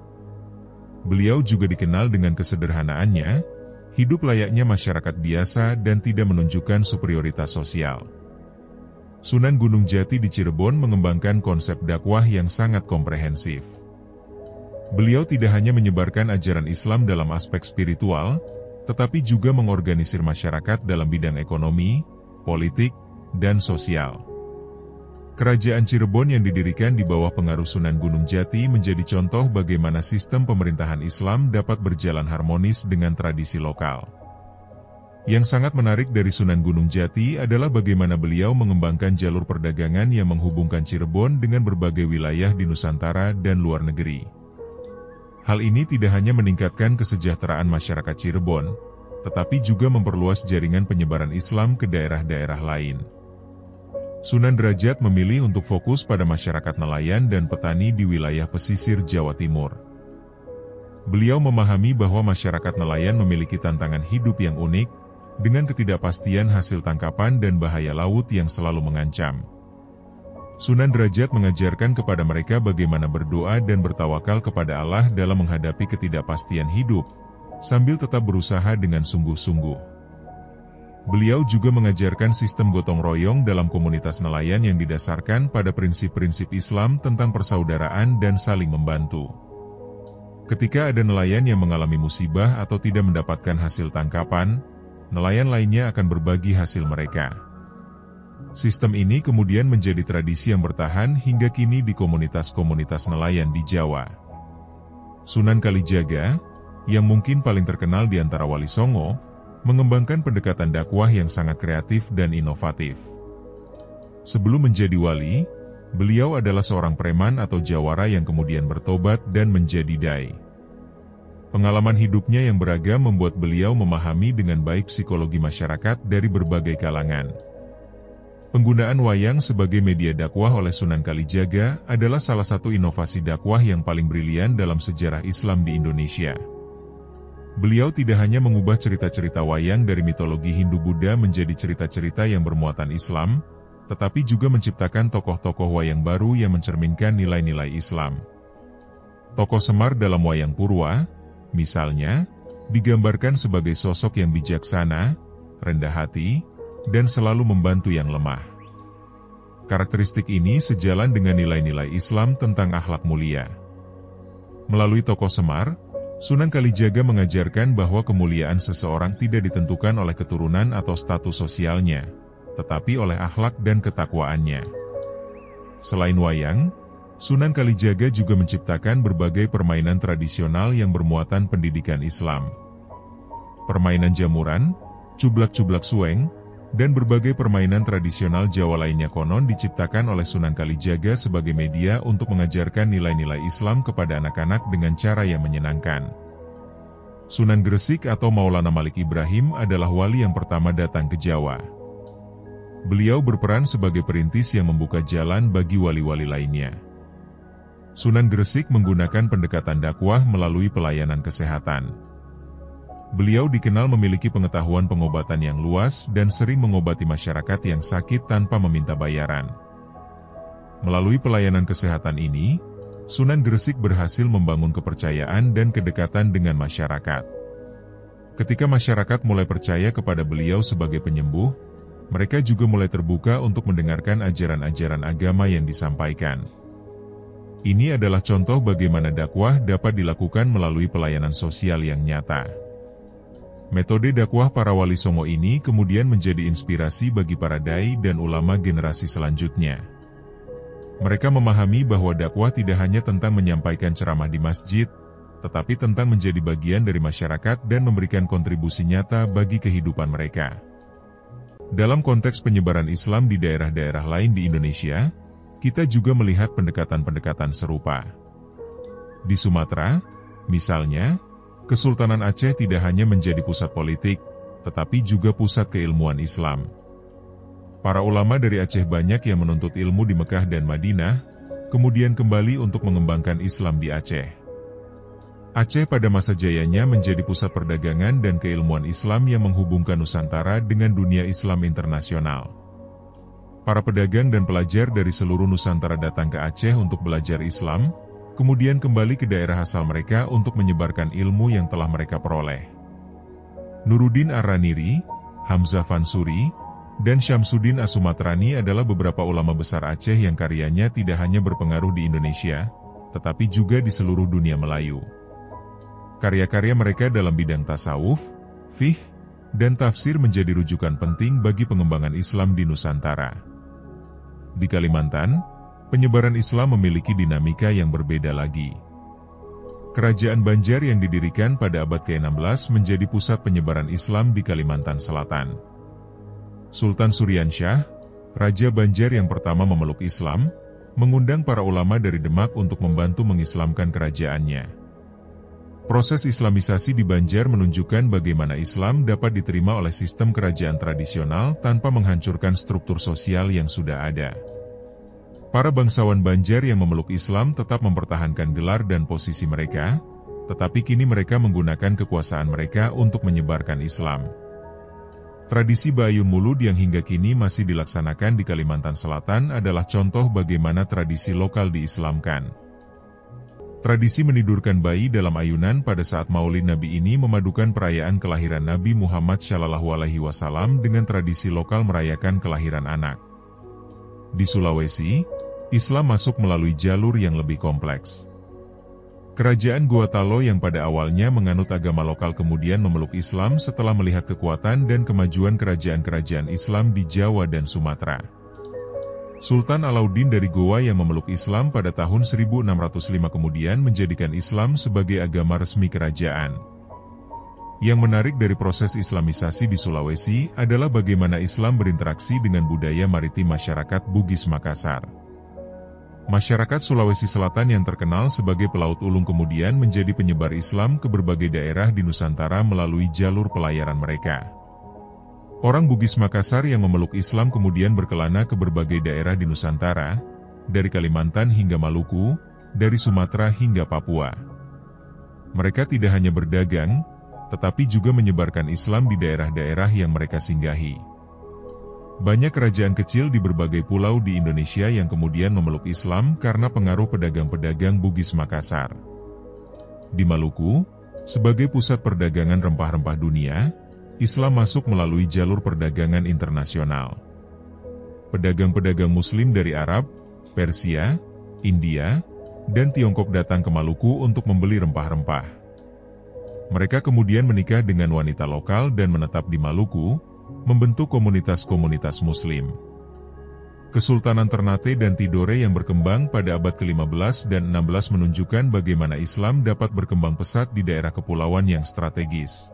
Beliau juga dikenal dengan kesederhanaannya, hidup layaknya masyarakat biasa dan tidak menunjukkan superioritas sosial. Sunan Gunung Jati di Cirebon mengembangkan konsep dakwah yang sangat komprehensif. Beliau tidak hanya menyebarkan ajaran Islam dalam aspek spiritual, tetapi juga mengorganisir masyarakat dalam bidang ekonomi, politik, dan sosial. Kerajaan Cirebon yang didirikan di bawah pengaruh Sunan Gunung Jati menjadi contoh bagaimana sistem pemerintahan Islam dapat berjalan harmonis dengan tradisi lokal. Yang sangat menarik dari Sunan Gunung Jati adalah bagaimana beliau mengembangkan jalur perdagangan yang menghubungkan Cirebon dengan berbagai wilayah di Nusantara dan luar negeri. Hal ini tidak hanya meningkatkan kesejahteraan masyarakat Cirebon, tetapi juga memperluas jaringan penyebaran Islam ke daerah-daerah lain. Sunan Derajat memilih untuk fokus pada masyarakat nelayan dan petani di wilayah pesisir Jawa Timur. Beliau memahami bahwa masyarakat nelayan memiliki tantangan hidup yang unik, dengan ketidakpastian hasil tangkapan dan bahaya laut yang selalu mengancam. Sunan Derajat mengajarkan kepada mereka bagaimana berdoa dan bertawakal kepada Allah dalam menghadapi ketidakpastian hidup, sambil tetap berusaha dengan sungguh-sungguh. Beliau juga mengajarkan sistem gotong royong dalam komunitas nelayan yang didasarkan pada prinsip-prinsip Islam tentang persaudaraan dan saling membantu. Ketika ada nelayan yang mengalami musibah atau tidak mendapatkan hasil tangkapan, nelayan lainnya akan berbagi hasil mereka. Sistem ini kemudian menjadi tradisi yang bertahan hingga kini di komunitas-komunitas nelayan di Jawa. Sunan Kalijaga, yang mungkin paling terkenal di antara Wali Songo, mengembangkan pendekatan dakwah yang sangat kreatif dan inovatif. Sebelum menjadi wali, beliau adalah seorang preman atau jawara yang kemudian bertobat dan menjadi dai. Pengalaman hidupnya yang beragam membuat beliau memahami dengan baik psikologi masyarakat dari berbagai kalangan. Penggunaan wayang sebagai media dakwah oleh Sunan Kalijaga adalah salah satu inovasi dakwah yang paling brilian dalam sejarah Islam di Indonesia. Beliau tidak hanya mengubah cerita-cerita wayang dari mitologi Hindu-Buddha menjadi cerita-cerita yang bermuatan Islam, tetapi juga menciptakan tokoh-tokoh wayang baru yang mencerminkan nilai-nilai Islam. Tokoh Semar dalam wayang Purwa, misalnya, digambarkan sebagai sosok yang bijaksana, rendah hati, dan selalu membantu yang lemah. Karakteristik ini sejalan dengan nilai-nilai Islam tentang akhlak mulia. Melalui tokoh Semar, Sunan Kalijaga mengajarkan bahwa kemuliaan seseorang tidak ditentukan oleh keturunan atau status sosialnya, tetapi oleh akhlak dan ketakwaannya. Selain wayang, Sunan Kalijaga juga menciptakan berbagai permainan tradisional yang bermuatan pendidikan Islam. Permainan jamuran, cublak-cublak sueng, dan berbagai permainan tradisional Jawa lainnya konon diciptakan oleh Sunan Kalijaga sebagai media untuk mengajarkan nilai-nilai Islam kepada anak-anak dengan cara yang menyenangkan. Sunan Gresik atau Maulana Malik Ibrahim adalah wali yang pertama datang ke Jawa. Beliau berperan sebagai perintis yang membuka jalan bagi wali-wali lainnya. Sunan Gresik menggunakan pendekatan dakwah melalui pelayanan kesehatan. Beliau dikenal memiliki pengetahuan pengobatan yang luas dan sering mengobati masyarakat yang sakit tanpa meminta bayaran. Melalui pelayanan kesehatan ini, Sunan Gresik berhasil membangun kepercayaan dan kedekatan dengan masyarakat. Ketika masyarakat mulai percaya kepada beliau sebagai penyembuh, mereka juga mulai terbuka untuk mendengarkan ajaran-ajaran agama yang disampaikan. Ini adalah contoh bagaimana dakwah dapat dilakukan melalui pelayanan sosial yang nyata. Metode dakwah para wali songo ini kemudian menjadi inspirasi bagi para dai dan ulama generasi selanjutnya. Mereka memahami bahwa dakwah tidak hanya tentang menyampaikan ceramah di masjid, tetapi tentang menjadi bagian dari masyarakat dan memberikan kontribusi nyata bagi kehidupan mereka. Dalam konteks penyebaran Islam di daerah-daerah lain di Indonesia, kita juga melihat pendekatan-pendekatan serupa. Di Sumatera, misalnya, Kesultanan Aceh tidak hanya menjadi pusat politik, tetapi juga pusat keilmuan Islam. Para ulama dari Aceh banyak yang menuntut ilmu di Mekah dan Madinah, kemudian kembali untuk mengembangkan Islam di Aceh. Aceh pada masa jayanya menjadi pusat perdagangan dan keilmuan Islam yang menghubungkan Nusantara dengan dunia Islam internasional. Para pedagang dan pelajar dari seluruh Nusantara datang ke Aceh untuk belajar Islam, kemudian kembali ke daerah asal mereka untuk menyebarkan ilmu yang telah mereka peroleh. Nuruddin Ar-Raniri, Hamzah Fansuri, dan Syamsuddin As-Sumatrani adalah beberapa ulama besar Aceh yang karyanya tidak hanya berpengaruh di Indonesia, tetapi juga di seluruh dunia Melayu. Karya-karya mereka dalam bidang tasawuf, fiqh, dan tafsir menjadi rujukan penting bagi pengembangan Islam di Nusantara. Di Kalimantan, penyebaran Islam memiliki dinamika yang berbeda lagi. Kerajaan Banjar yang didirikan pada abad ke-16 menjadi pusat penyebaran Islam di Kalimantan Selatan. Sultan Suryansyah, Raja Banjar yang pertama memeluk Islam, mengundang para ulama dari Demak untuk membantu mengislamkan kerajaannya. Proses Islamisasi di Banjar menunjukkan bagaimana Islam dapat diterima oleh sistem kerajaan tradisional tanpa menghancurkan struktur sosial yang sudah ada. Para bangsawan Banjar yang memeluk Islam tetap mempertahankan gelar dan posisi mereka, tetapi kini mereka menggunakan kekuasaan mereka untuk menyebarkan Islam. Tradisi Bayun Mulud yang hingga kini masih dilaksanakan di Kalimantan Selatan adalah contoh bagaimana tradisi lokal diislamkan. Tradisi menidurkan bayi dalam ayunan pada saat Maulid Nabi ini memadukan perayaan kelahiran Nabi Muhammad SAW dengan tradisi lokal merayakan kelahiran anak. Di Sulawesi, Islam masuk melalui jalur yang lebih kompleks. Kerajaan Gorontalo yang pada awalnya menganut agama lokal kemudian memeluk Islam setelah melihat kekuatan dan kemajuan kerajaan-kerajaan Islam di Jawa dan Sumatera. Sultan Alauddin dari Gowa yang memeluk Islam pada tahun 1605 kemudian menjadikan Islam sebagai agama resmi kerajaan. Yang menarik dari proses Islamisasi di Sulawesi adalah bagaimana Islam berinteraksi dengan budaya maritim masyarakat Bugis Makassar. Masyarakat Sulawesi Selatan yang terkenal sebagai pelaut ulung kemudian menjadi penyebar Islam ke berbagai daerah di Nusantara melalui jalur pelayaran mereka. Orang Bugis Makassar yang memeluk Islam kemudian berkelana ke berbagai daerah di Nusantara, dari Kalimantan hingga Maluku, dari Sumatera hingga Papua. Mereka tidak hanya berdagang, tetapi juga menyebarkan Islam di daerah-daerah yang mereka singgahi. Banyak kerajaan kecil di berbagai pulau di Indonesia yang kemudian memeluk Islam karena pengaruh pedagang-pedagang Bugis Makassar. Di Maluku, sebagai pusat perdagangan rempah-rempah dunia, Islam masuk melalui jalur perdagangan internasional. Pedagang-pedagang Muslim dari Arab, Persia, India, dan Tiongkok datang ke Maluku untuk membeli rempah-rempah. Mereka kemudian menikah dengan wanita lokal dan menetap di Maluku, membentuk komunitas-komunitas Muslim. Kesultanan Ternate dan Tidore yang berkembang pada abad ke-15 dan 16 menunjukkan bagaimana Islam dapat berkembang pesat di daerah kepulauan yang strategis.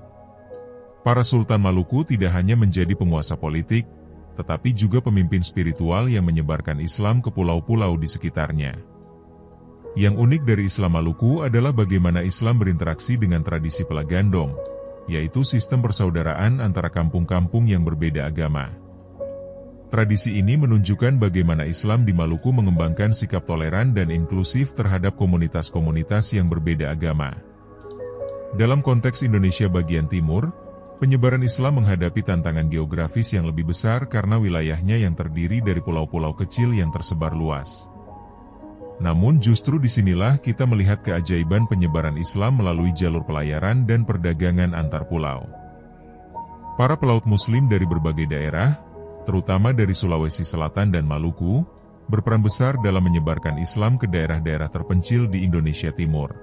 Para Sultan Maluku tidak hanya menjadi penguasa politik, tetapi juga pemimpin spiritual yang menyebarkan Islam ke pulau-pulau di sekitarnya. Yang unik dari Islam Maluku adalah bagaimana Islam berinteraksi dengan tradisi pelagandong, yaitu sistem persaudaraan antara kampung-kampung yang berbeda agama. Tradisi ini menunjukkan bagaimana Islam di Maluku mengembangkan sikap toleran dan inklusif terhadap komunitas-komunitas yang berbeda agama. Dalam konteks Indonesia bagian timur, penyebaran Islam menghadapi tantangan geografis yang lebih besar karena wilayahnya yang terdiri dari pulau-pulau kecil yang tersebar luas. Namun justru disinilah kita melihat keajaiban penyebaran Islam melalui jalur pelayaran dan perdagangan antar pulau. Para pelaut Muslim dari berbagai daerah, terutama dari Sulawesi Selatan dan Maluku, berperan besar dalam menyebarkan Islam ke daerah-daerah terpencil di Indonesia Timur.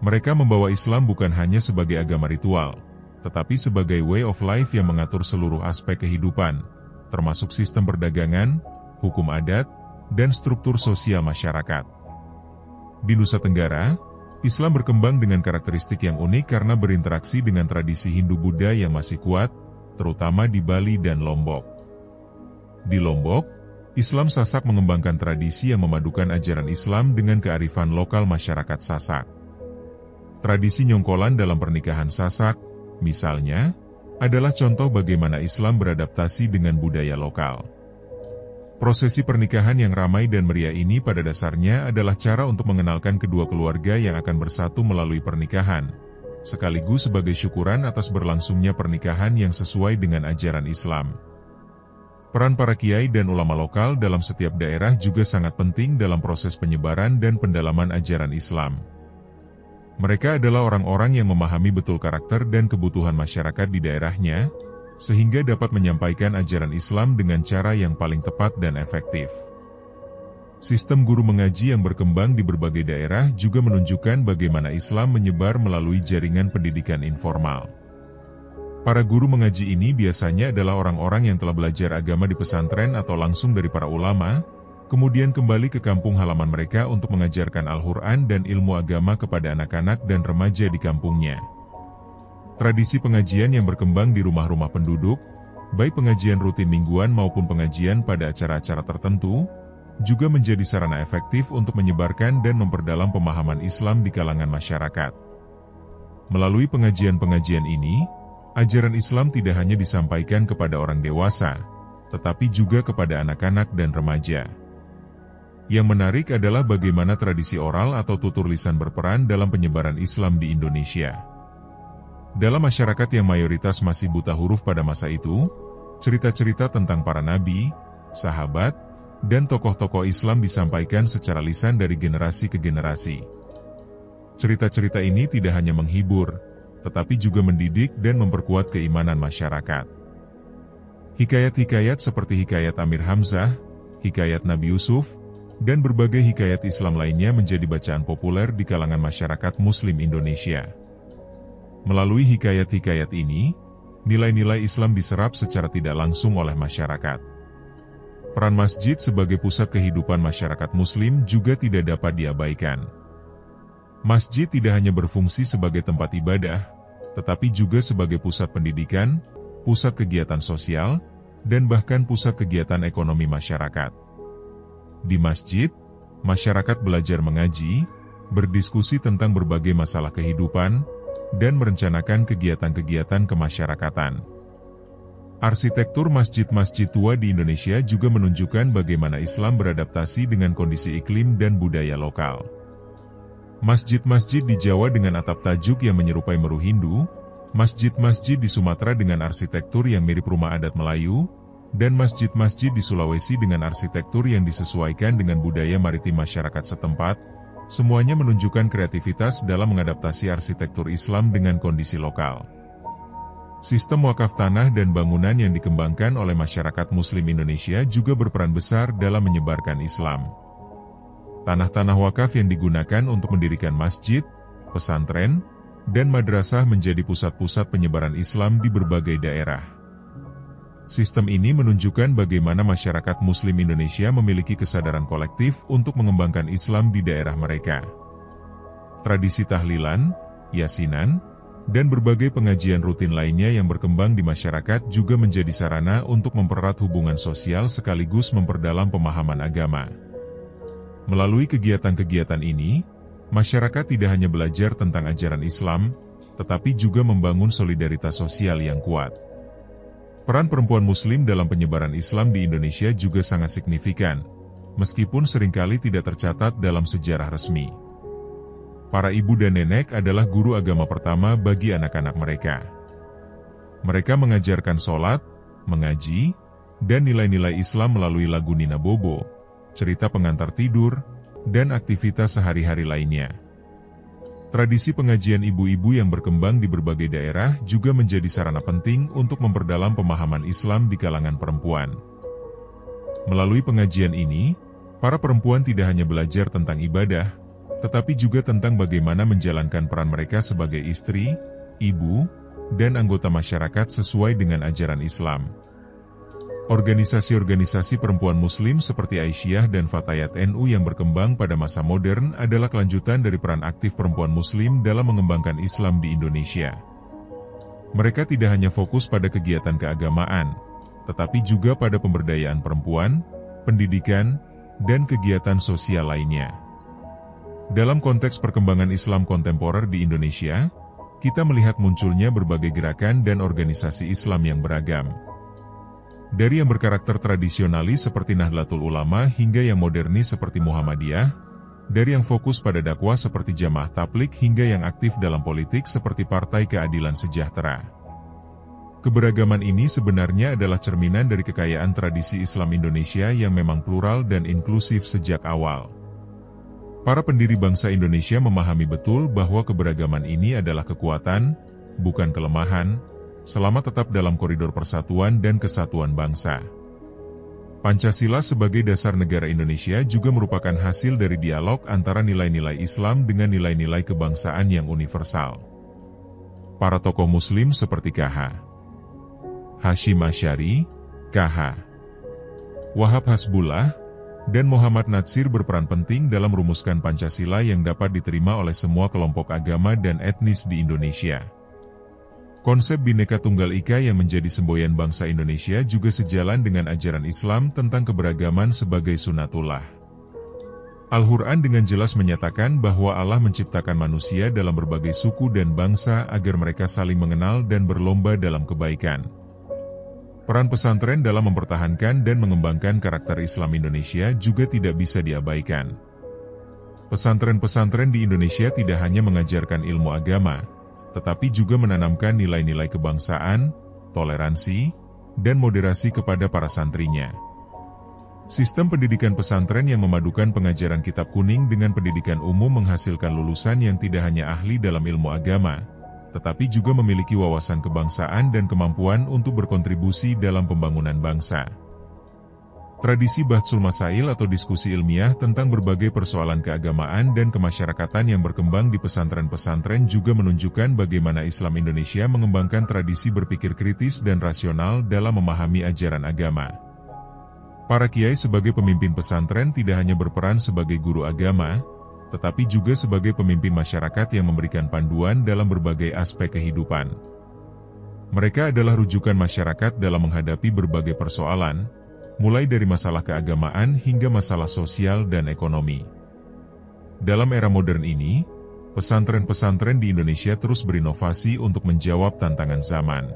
Mereka membawa Islam bukan hanya sebagai agama ritual, tetapi sebagai way of life yang mengatur seluruh aspek kehidupan, termasuk sistem perdagangan, hukum adat, dan struktur sosial masyarakat. Di Nusa Tenggara, Islam berkembang dengan karakteristik yang unik karena berinteraksi dengan tradisi Hindu-Buddha yang masih kuat, terutama di Bali dan Lombok. Di Lombok, Islam Sasak mengembangkan tradisi yang memadukan ajaran Islam dengan kearifan lokal masyarakat Sasak. Tradisi nyongkolan dalam pernikahan Sasak, misalnya, adalah contoh bagaimana Islam beradaptasi dengan budaya lokal. Prosesi pernikahan yang ramai dan meriah ini pada dasarnya adalah cara untuk mengenalkan kedua keluarga yang akan bersatu melalui pernikahan, sekaligus sebagai syukuran atas berlangsungnya pernikahan yang sesuai dengan ajaran Islam. Peran para kiai dan ulama lokal dalam setiap daerah juga sangat penting dalam proses penyebaran dan pendalaman ajaran Islam. Mereka adalah orang-orang yang memahami betul karakter dan kebutuhan masyarakat di daerahnya, sehingga dapat menyampaikan ajaran Islam dengan cara yang paling tepat dan efektif. Sistem guru mengaji yang berkembang di berbagai daerah juga menunjukkan bagaimana Islam menyebar melalui jaringan pendidikan informal. Para guru mengaji ini biasanya adalah orang-orang yang telah belajar agama di pesantren atau langsung dari para ulama, kemudian kembali ke kampung halaman mereka untuk mengajarkan Al-Quran dan ilmu agama kepada anak-anak dan remaja di kampungnya. Tradisi pengajian yang berkembang di rumah-rumah penduduk, baik pengajian rutin mingguan maupun pengajian pada acara-acara tertentu, juga menjadi sarana efektif untuk menyebarkan dan memperdalam pemahaman Islam di kalangan masyarakat. Melalui pengajian-pengajian ini, ajaran Islam tidak hanya disampaikan kepada orang dewasa, tetapi juga kepada anak-anak dan remaja. Yang menarik adalah bagaimana tradisi oral atau tutur lisan berperan dalam penyebaran Islam di Indonesia. Dalam masyarakat yang mayoritas masih buta huruf pada masa itu, cerita-cerita tentang para nabi, sahabat, dan tokoh-tokoh Islam disampaikan secara lisan dari generasi ke generasi. Cerita-cerita ini tidak hanya menghibur, tetapi juga mendidik dan memperkuat keimanan masyarakat. Hikayat-hikayat seperti hikayat Amir Hamzah, hikayat Nabi Yusuf, dan berbagai hikayat Islam lainnya menjadi bacaan populer di kalangan masyarakat Muslim Indonesia. Melalui hikayat-hikayat ini, nilai-nilai Islam diserap secara tidak langsung oleh masyarakat. Peran masjid sebagai pusat kehidupan masyarakat Muslim juga tidak dapat diabaikan. Masjid tidak hanya berfungsi sebagai tempat ibadah, tetapi juga sebagai pusat pendidikan, pusat kegiatan sosial, dan bahkan pusat kegiatan ekonomi masyarakat. Di masjid, masyarakat belajar mengaji, berdiskusi tentang berbagai masalah kehidupan, dan merencanakan kegiatan-kegiatan kemasyarakatan. Arsitektur masjid-masjid tua di Indonesia juga menunjukkan bagaimana Islam beradaptasi dengan kondisi iklim dan budaya lokal. Masjid-masjid di Jawa dengan atap tajuk yang menyerupai Meru Hindu, masjid-masjid di Sumatera dengan arsitektur yang mirip rumah adat Melayu, dan masjid-masjid di Sulawesi dengan arsitektur yang disesuaikan dengan budaya maritim masyarakat setempat, semuanya menunjukkan kreativitas dalam mengadaptasi arsitektur Islam dengan kondisi lokal. Sistem wakaf tanah dan bangunan yang dikembangkan oleh masyarakat Muslim Indonesia juga berperan besar dalam menyebarkan Islam. Tanah-tanah wakaf yang digunakan untuk mendirikan masjid, pesantren, dan madrasah menjadi pusat-pusat penyebaran Islam di berbagai daerah. Sistem ini menunjukkan bagaimana masyarakat Muslim Indonesia memiliki kesadaran kolektif untuk mengembangkan Islam di daerah mereka. Tradisi tahlilan, yasinan, dan berbagai pengajian rutin lainnya yang berkembang di masyarakat juga menjadi sarana untuk mempererat hubungan sosial sekaligus memperdalam pemahaman agama. Melalui kegiatan-kegiatan ini, masyarakat tidak hanya belajar tentang ajaran Islam, tetapi juga membangun solidaritas sosial yang kuat. Peran perempuan Muslim dalam penyebaran Islam di Indonesia juga sangat signifikan, meskipun seringkali tidak tercatat dalam sejarah resmi. Para ibu dan nenek adalah guru agama pertama bagi anak-anak mereka. Mereka mengajarkan sholat, mengaji, dan nilai-nilai Islam melalui lagu Nina Bobo, cerita pengantar tidur, dan aktivitas sehari-hari lainnya. Tradisi pengajian ibu-ibu yang berkembang di berbagai daerah juga menjadi sarana penting untuk memperdalam pemahaman Islam di kalangan perempuan. Melalui pengajian ini, para perempuan tidak hanya belajar tentang ibadah, tetapi juga tentang bagaimana menjalankan peran mereka sebagai istri, ibu, dan anggota masyarakat sesuai dengan ajaran Islam. Organisasi-organisasi perempuan Muslim seperti Aisyah dan Fatayat NU yang berkembang pada masa modern adalah kelanjutan dari peran aktif perempuan Muslim dalam mengembangkan Islam di Indonesia. Mereka tidak hanya fokus pada kegiatan keagamaan, tetapi juga pada pemberdayaan perempuan, pendidikan, dan kegiatan sosial lainnya. Dalam konteks perkembangan Islam kontemporer di Indonesia, kita melihat munculnya berbagai gerakan dan organisasi Islam yang beragam. Dari yang berkarakter tradisionalis seperti Nahdlatul Ulama hingga yang modernis seperti Muhammadiyah, dari yang fokus pada dakwah seperti Jamaah Tabligh hingga yang aktif dalam politik seperti Partai Keadilan Sejahtera. Keberagaman ini sebenarnya adalah cerminan dari kekayaan tradisi Islam Indonesia yang memang plural dan inklusif sejak awal. Para pendiri bangsa Indonesia memahami betul bahwa keberagaman ini adalah kekuatan, bukan kelemahan, selama tetap dalam koridor persatuan dan kesatuan bangsa. Pancasila sebagai dasar negara Indonesia juga merupakan hasil dari dialog antara nilai-nilai Islam dengan nilai-nilai kebangsaan yang universal. Para tokoh Muslim seperti K.H. Hashim Asy'ari, K.H. Wahab Hasbullah, dan Muhammad Natsir berperan penting dalam merumuskan Pancasila yang dapat diterima oleh semua kelompok agama dan etnis di Indonesia. Konsep Bhinneka Tunggal Ika yang menjadi semboyan bangsa Indonesia juga sejalan dengan ajaran Islam tentang keberagaman sebagai sunatullah. Al-Quran dengan jelas menyatakan bahwa Allah menciptakan manusia dalam berbagai suku dan bangsa agar mereka saling mengenal dan berlomba dalam kebaikan. Peran pesantren dalam mempertahankan dan mengembangkan karakter Islam Indonesia juga tidak bisa diabaikan. Pesantren-pesantren di Indonesia tidak hanya mengajarkan ilmu agama, tetapi juga menanamkan nilai-nilai kebangsaan, toleransi, dan moderasi kepada para santrinya. Sistem pendidikan pesantren yang memadukan pengajaran kitab kuning dengan pendidikan umum menghasilkan lulusan yang tidak hanya ahli dalam ilmu agama, tetapi juga memiliki wawasan kebangsaan dan kemampuan untuk berkontribusi dalam pembangunan bangsa. Tradisi Bahthul Masail atau diskusi ilmiah tentang berbagai persoalan keagamaan dan kemasyarakatan yang berkembang di pesantren-pesantren juga menunjukkan bagaimana Islam Indonesia mengembangkan tradisi berpikir kritis dan rasional dalam memahami ajaran agama. Para kiai sebagai pemimpin pesantren tidak hanya berperan sebagai guru agama, tetapi juga sebagai pemimpin masyarakat yang memberikan panduan dalam berbagai aspek kehidupan. Mereka adalah rujukan masyarakat dalam menghadapi berbagai persoalan, mulai dari masalah keagamaan hingga masalah sosial dan ekonomi. Dalam era modern ini, pesantren-pesantren di Indonesia terus berinovasi untuk menjawab tantangan zaman.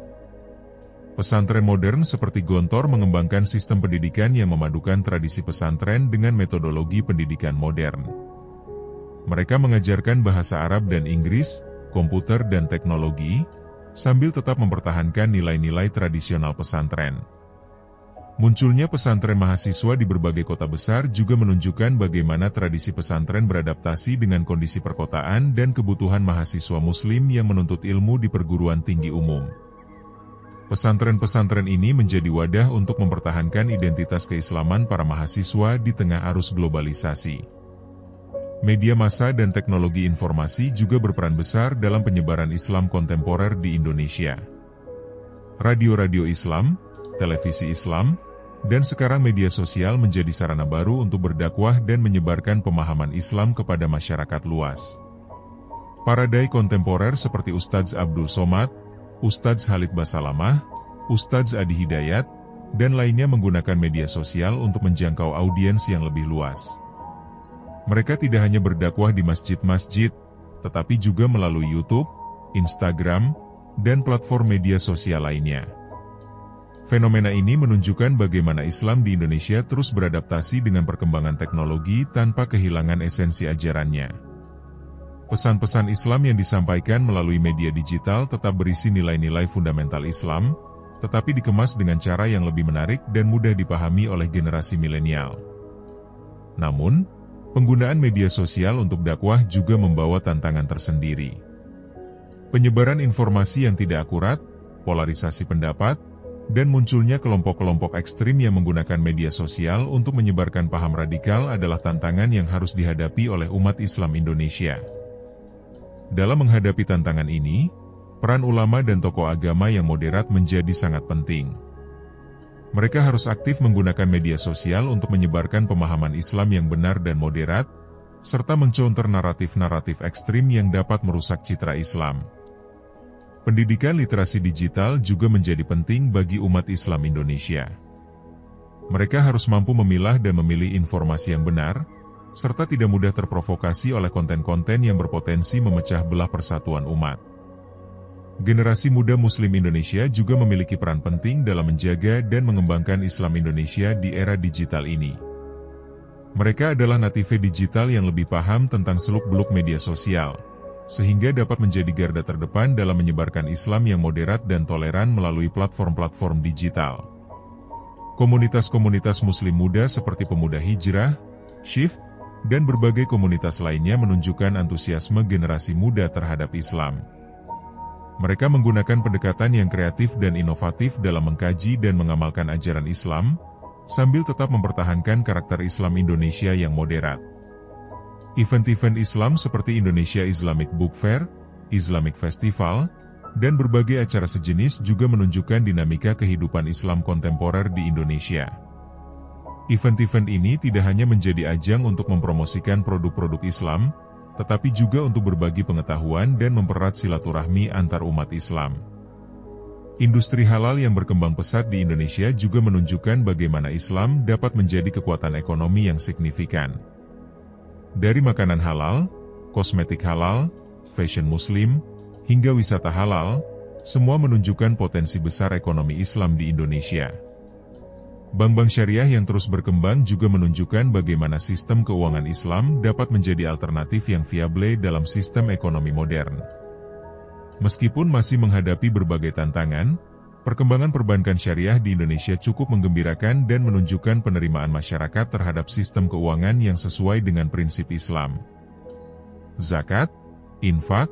Pesantren modern seperti Gontor mengembangkan sistem pendidikan yang memadukan tradisi pesantren dengan metodologi pendidikan modern. Mereka mengajarkan bahasa Arab dan Inggris, komputer dan teknologi, sambil tetap mempertahankan nilai-nilai tradisional pesantren. Munculnya pesantren mahasiswa di berbagai kota besar juga menunjukkan bagaimana tradisi pesantren beradaptasi dengan kondisi perkotaan dan kebutuhan mahasiswa Muslim yang menuntut ilmu di perguruan tinggi umum. Pesantren-pesantren ini menjadi wadah untuk mempertahankan identitas keislaman para mahasiswa di tengah arus globalisasi. Media massa dan teknologi informasi juga berperan besar dalam penyebaran Islam kontemporer di Indonesia. Radio-radio Islam, televisi Islam, dan sekarang media sosial menjadi sarana baru untuk berdakwah dan menyebarkan pemahaman Islam kepada masyarakat luas. Para dai kontemporer seperti Ustadz Abdul Somad, Ustadz Khalid Basalamah, Ustadz Adi Hidayat, dan lainnya menggunakan media sosial untuk menjangkau audiens yang lebih luas. Mereka tidak hanya berdakwah di masjid-masjid, tetapi juga melalui YouTube, Instagram, dan platform media sosial lainnya. Fenomena ini menunjukkan bagaimana Islam di Indonesia terus beradaptasi dengan perkembangan teknologi tanpa kehilangan esensi ajarannya. Pesan-pesan Islam yang disampaikan melalui media digital tetap berisi nilai-nilai fundamental Islam, tetapi dikemas dengan cara yang lebih menarik dan mudah dipahami oleh generasi milenial. Namun, penggunaan media sosial untuk dakwah juga membawa tantangan tersendiri. Penyebaran informasi yang tidak akurat, polarisasi pendapat, dan munculnya kelompok-kelompok ekstrim yang menggunakan media sosial untuk menyebarkan paham radikal adalah tantangan yang harus dihadapi oleh umat Islam Indonesia. Dalam menghadapi tantangan ini, peran ulama dan tokoh agama yang moderat menjadi sangat penting. Mereka harus aktif menggunakan media sosial untuk menyebarkan pemahaman Islam yang benar dan moderat, serta mencounter naratif-naratif ekstrim yang dapat merusak citra Islam. Pendidikan literasi digital juga menjadi penting bagi umat Islam Indonesia. Mereka harus mampu memilah dan memilih informasi yang benar, serta tidak mudah terprovokasi oleh konten-konten yang berpotensi memecah belah persatuan umat. Generasi muda Muslim Indonesia juga memiliki peran penting dalam menjaga dan mengembangkan Islam Indonesia di era digital ini. Mereka adalah native digital yang lebih paham tentang seluk-beluk media sosial, sehingga dapat menjadi garda terdepan dalam menyebarkan Islam yang moderat dan toleran melalui platform-platform digital. Komunitas-komunitas Muslim muda seperti Pemuda Hijrah, Shift, dan berbagai komunitas lainnya menunjukkan antusiasme generasi muda terhadap Islam. Mereka menggunakan pendekatan yang kreatif dan inovatif dalam mengkaji dan mengamalkan ajaran Islam, sambil tetap mempertahankan karakter Islam Indonesia yang moderat. Event-event Islam seperti Indonesia Islamic Book Fair, Islamic Festival, dan berbagai acara sejenis juga menunjukkan dinamika kehidupan Islam kontemporer di Indonesia. Event-event ini tidak hanya menjadi ajang untuk mempromosikan produk-produk Islam, tetapi juga untuk berbagi pengetahuan dan mempererat silaturahmi antar umat Islam. Industri halal yang berkembang pesat di Indonesia juga menunjukkan bagaimana Islam dapat menjadi kekuatan ekonomi yang signifikan. Dari makanan halal, kosmetik halal, fashion muslim, hingga wisata halal, semua menunjukkan potensi besar ekonomi Islam di Indonesia. Bank-bank syariah yang terus berkembang juga menunjukkan bagaimana sistem keuangan Islam dapat menjadi alternatif yang viable dalam sistem ekonomi modern. Meskipun masih menghadapi berbagai tantangan, perkembangan perbankan syariah di Indonesia cukup menggembirakan dan menunjukkan penerimaan masyarakat terhadap sistem keuangan yang sesuai dengan prinsip Islam. Zakat, infak,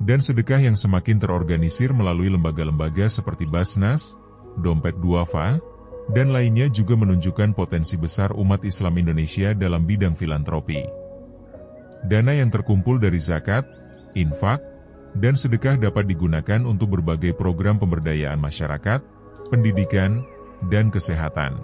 dan sedekah yang semakin terorganisir melalui lembaga-lembaga seperti Basnas, Dompet Duafa, dan lainnya juga menunjukkan potensi besar umat Islam Indonesia dalam bidang filantropi. Dana yang terkumpul dari zakat, infak, dan sedekah dapat digunakan untuk berbagai program pemberdayaan masyarakat, pendidikan, dan kesehatan.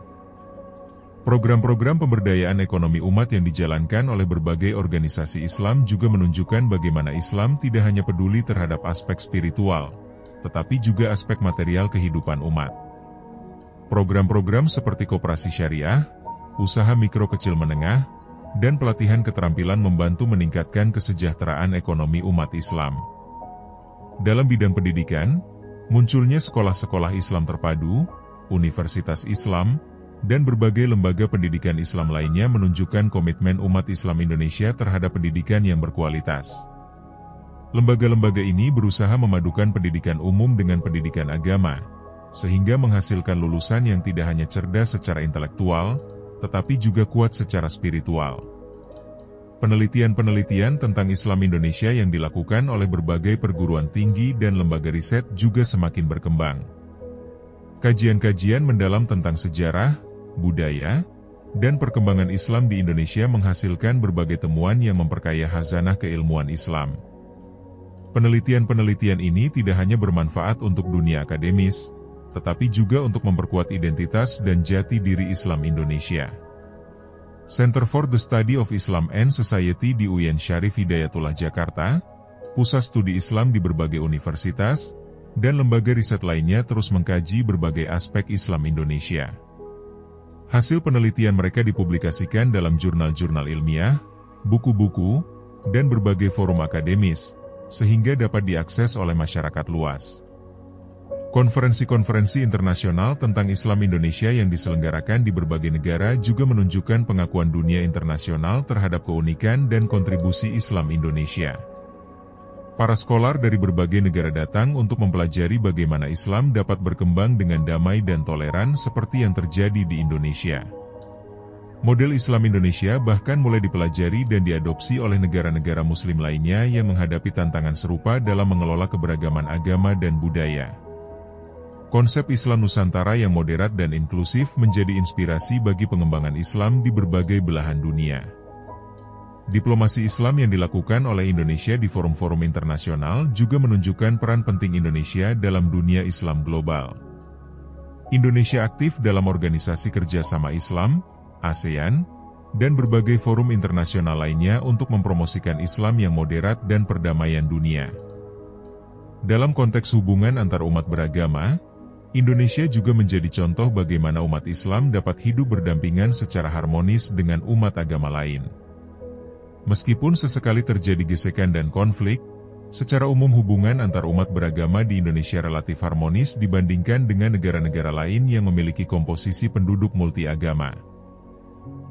Program-program pemberdayaan ekonomi umat yang dijalankan oleh berbagai organisasi Islam juga menunjukkan bagaimana Islam tidak hanya peduli terhadap aspek spiritual, tetapi juga aspek material kehidupan umat. Program-program seperti koperasi syariah, usaha mikro kecil menengah, dan pelatihan keterampilan membantu meningkatkan kesejahteraan ekonomi umat Islam. Dalam bidang pendidikan, munculnya sekolah-sekolah Islam terpadu, universitas Islam, dan berbagai lembaga pendidikan Islam lainnya menunjukkan komitmen umat Islam Indonesia terhadap pendidikan yang berkualitas. Lembaga-lembaga ini berusaha memadukan pendidikan umum dengan pendidikan agama, sehingga menghasilkan lulusan yang tidak hanya cerdas secara intelektual, tetapi juga kuat secara spiritual. Penelitian-penelitian tentang Islam Indonesia yang dilakukan oleh berbagai perguruan tinggi dan lembaga riset juga semakin berkembang. Kajian-kajian mendalam tentang sejarah, budaya, dan perkembangan Islam di Indonesia menghasilkan berbagai temuan yang memperkaya khazanah keilmuan Islam. Penelitian-penelitian ini tidak hanya bermanfaat untuk dunia akademis, tetapi juga untuk memperkuat identitas dan jati diri Islam Indonesia. Center for the Study of Islam and Society di UIN Syarif Hidayatullah Jakarta, pusat studi Islam di berbagai universitas, dan lembaga riset lainnya terus mengkaji berbagai aspek Islam Indonesia. Hasil penelitian mereka dipublikasikan dalam jurnal-jurnal ilmiah, buku-buku, dan berbagai forum akademis, sehingga dapat diakses oleh masyarakat luas. Konferensi-konferensi internasional tentang Islam Indonesia yang diselenggarakan di berbagai negara juga menunjukkan pengakuan dunia internasional terhadap keunikan dan kontribusi Islam Indonesia. Para skolar dari berbagai negara datang untuk mempelajari bagaimana Islam dapat berkembang dengan damai dan toleran seperti yang terjadi di Indonesia. Model Islam Indonesia bahkan mulai dipelajari dan diadopsi oleh negara-negara Muslim lainnya yang menghadapi tantangan serupa dalam mengelola keberagaman agama dan budaya. Konsep Islam Nusantara yang moderat dan inklusif menjadi inspirasi bagi pengembangan Islam di berbagai belahan dunia. Diplomasi Islam yang dilakukan oleh Indonesia di forum-forum internasional juga menunjukkan peran penting Indonesia dalam dunia Islam global. Indonesia aktif dalam Organisasi Kerjasama Islam, ASEAN, dan berbagai forum internasional lainnya untuk mempromosikan Islam yang moderat dan perdamaian dunia. Dalam konteks hubungan antar umat beragama, Indonesia juga menjadi contoh bagaimana umat Islam dapat hidup berdampingan secara harmonis dengan umat agama lain. Meskipun sesekali terjadi gesekan dan konflik, secara umum hubungan antar umat beragama di Indonesia relatif harmonis dibandingkan dengan negara-negara lain yang memiliki komposisi penduduk multi-agama.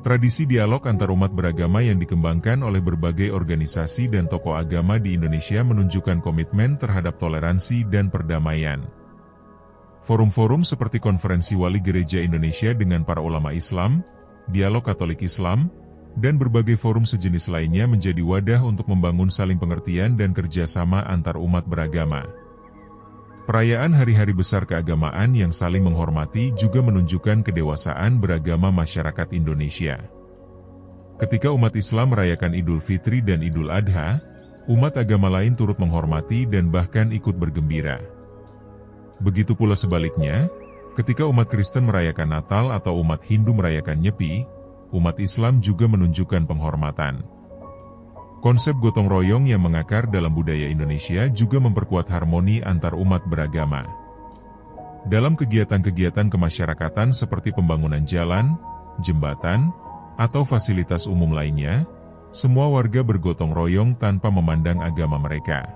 Tradisi dialog antar umat beragama yang dikembangkan oleh berbagai organisasi dan tokoh agama di Indonesia menunjukkan komitmen terhadap toleransi dan perdamaian. Forum-forum seperti Konferensi Wali Gereja Indonesia dengan para ulama Islam, Dialog Katolik Islam, dan berbagai forum sejenis lainnya menjadi wadah untuk membangun saling pengertian dan kerjasama antar umat beragama. Perayaan hari-hari besar keagamaan yang saling menghormati juga menunjukkan kedewasaan beragama masyarakat Indonesia. Ketika umat Islam merayakan Idul Fitri dan Idul Adha, umat agama lain turut menghormati dan bahkan ikut bergembira. Begitu pula sebaliknya, ketika umat Kristen merayakan Natal atau umat Hindu merayakan Nyepi, umat Islam juga menunjukkan penghormatan. Konsep gotong royong yang mengakar dalam budaya Indonesia juga memperkuat harmoni antar umat beragama. Dalam kegiatan-kegiatan kemasyarakatan seperti pembangunan jalan, jembatan, atau fasilitas umum lainnya, semua warga bergotong royong tanpa memandang agama mereka.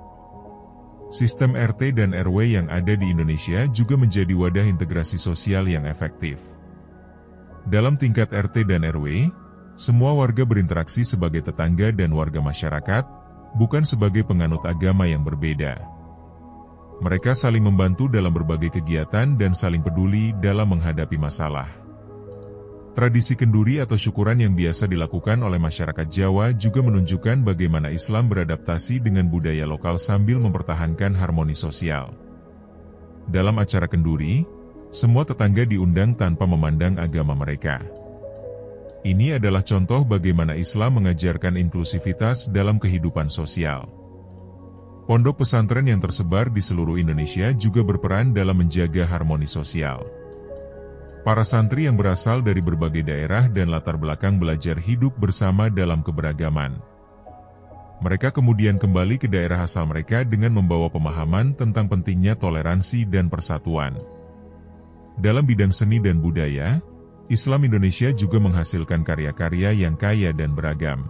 Sistem RT dan RW yang ada di Indonesia juga menjadi wadah integrasi sosial yang efektif. Dalam tingkat RT dan RW, semua warga berinteraksi sebagai tetangga dan warga masyarakat, bukan sebagai penganut agama yang berbeda. Mereka saling membantu dalam berbagai kegiatan dan saling peduli dalam menghadapi masalah. Tradisi kenduri atau syukuran yang biasa dilakukan oleh masyarakat Jawa juga menunjukkan bagaimana Islam beradaptasi dengan budaya lokal sambil mempertahankan harmoni sosial. Dalam acara kenduri, semua tetangga diundang tanpa memandang agama mereka. Ini adalah contoh bagaimana Islam mengajarkan inklusivitas dalam kehidupan sosial. Pondok pesantren yang tersebar di seluruh Indonesia juga berperan dalam menjaga harmoni sosial. Para santri yang berasal dari berbagai daerah dan latar belakang belajar hidup bersama dalam keberagaman. Mereka kemudian kembali ke daerah asal mereka dengan membawa pemahaman tentang pentingnya toleransi dan persatuan. Dalam bidang seni dan budaya, Islam Indonesia juga menghasilkan karya-karya yang kaya dan beragam.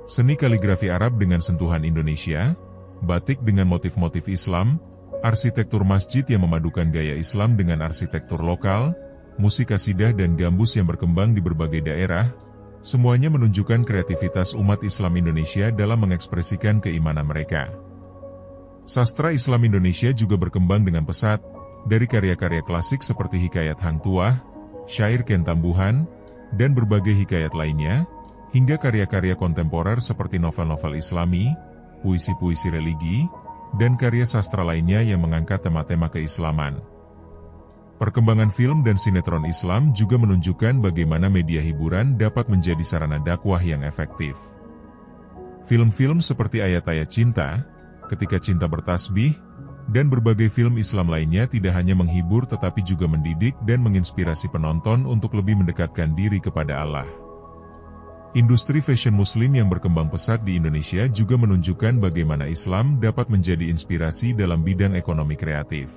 Seni kaligrafi Arab dengan sentuhan Indonesia, batik dengan motif-motif Islam, arsitektur masjid yang memadukan gaya Islam dengan arsitektur lokal, musik kasidah dan gambus yang berkembang di berbagai daerah, semuanya menunjukkan kreativitas umat Islam Indonesia dalam mengekspresikan keimanan mereka. Sastra Islam Indonesia juga berkembang dengan pesat, dari karya-karya klasik seperti Hikayat Hang Tuah, Syair Ken Tambuhan, dan berbagai hikayat lainnya, hingga karya-karya kontemporer seperti novel-novel Islami, puisi-puisi religi, dan karya sastra lainnya yang mengangkat tema-tema keislaman. Perkembangan film dan sinetron Islam juga menunjukkan bagaimana media hiburan dapat menjadi sarana dakwah yang efektif. Film-film seperti Ayat-Ayat Cinta, Ketika Cinta Bertasbih, dan berbagai film Islam lainnya tidak hanya menghibur tetapi juga mendidik dan menginspirasi penonton untuk lebih mendekatkan diri kepada Allah. Industri fashion muslim yang berkembang pesat di Indonesia juga menunjukkan bagaimana Islam dapat menjadi inspirasi dalam bidang ekonomi kreatif.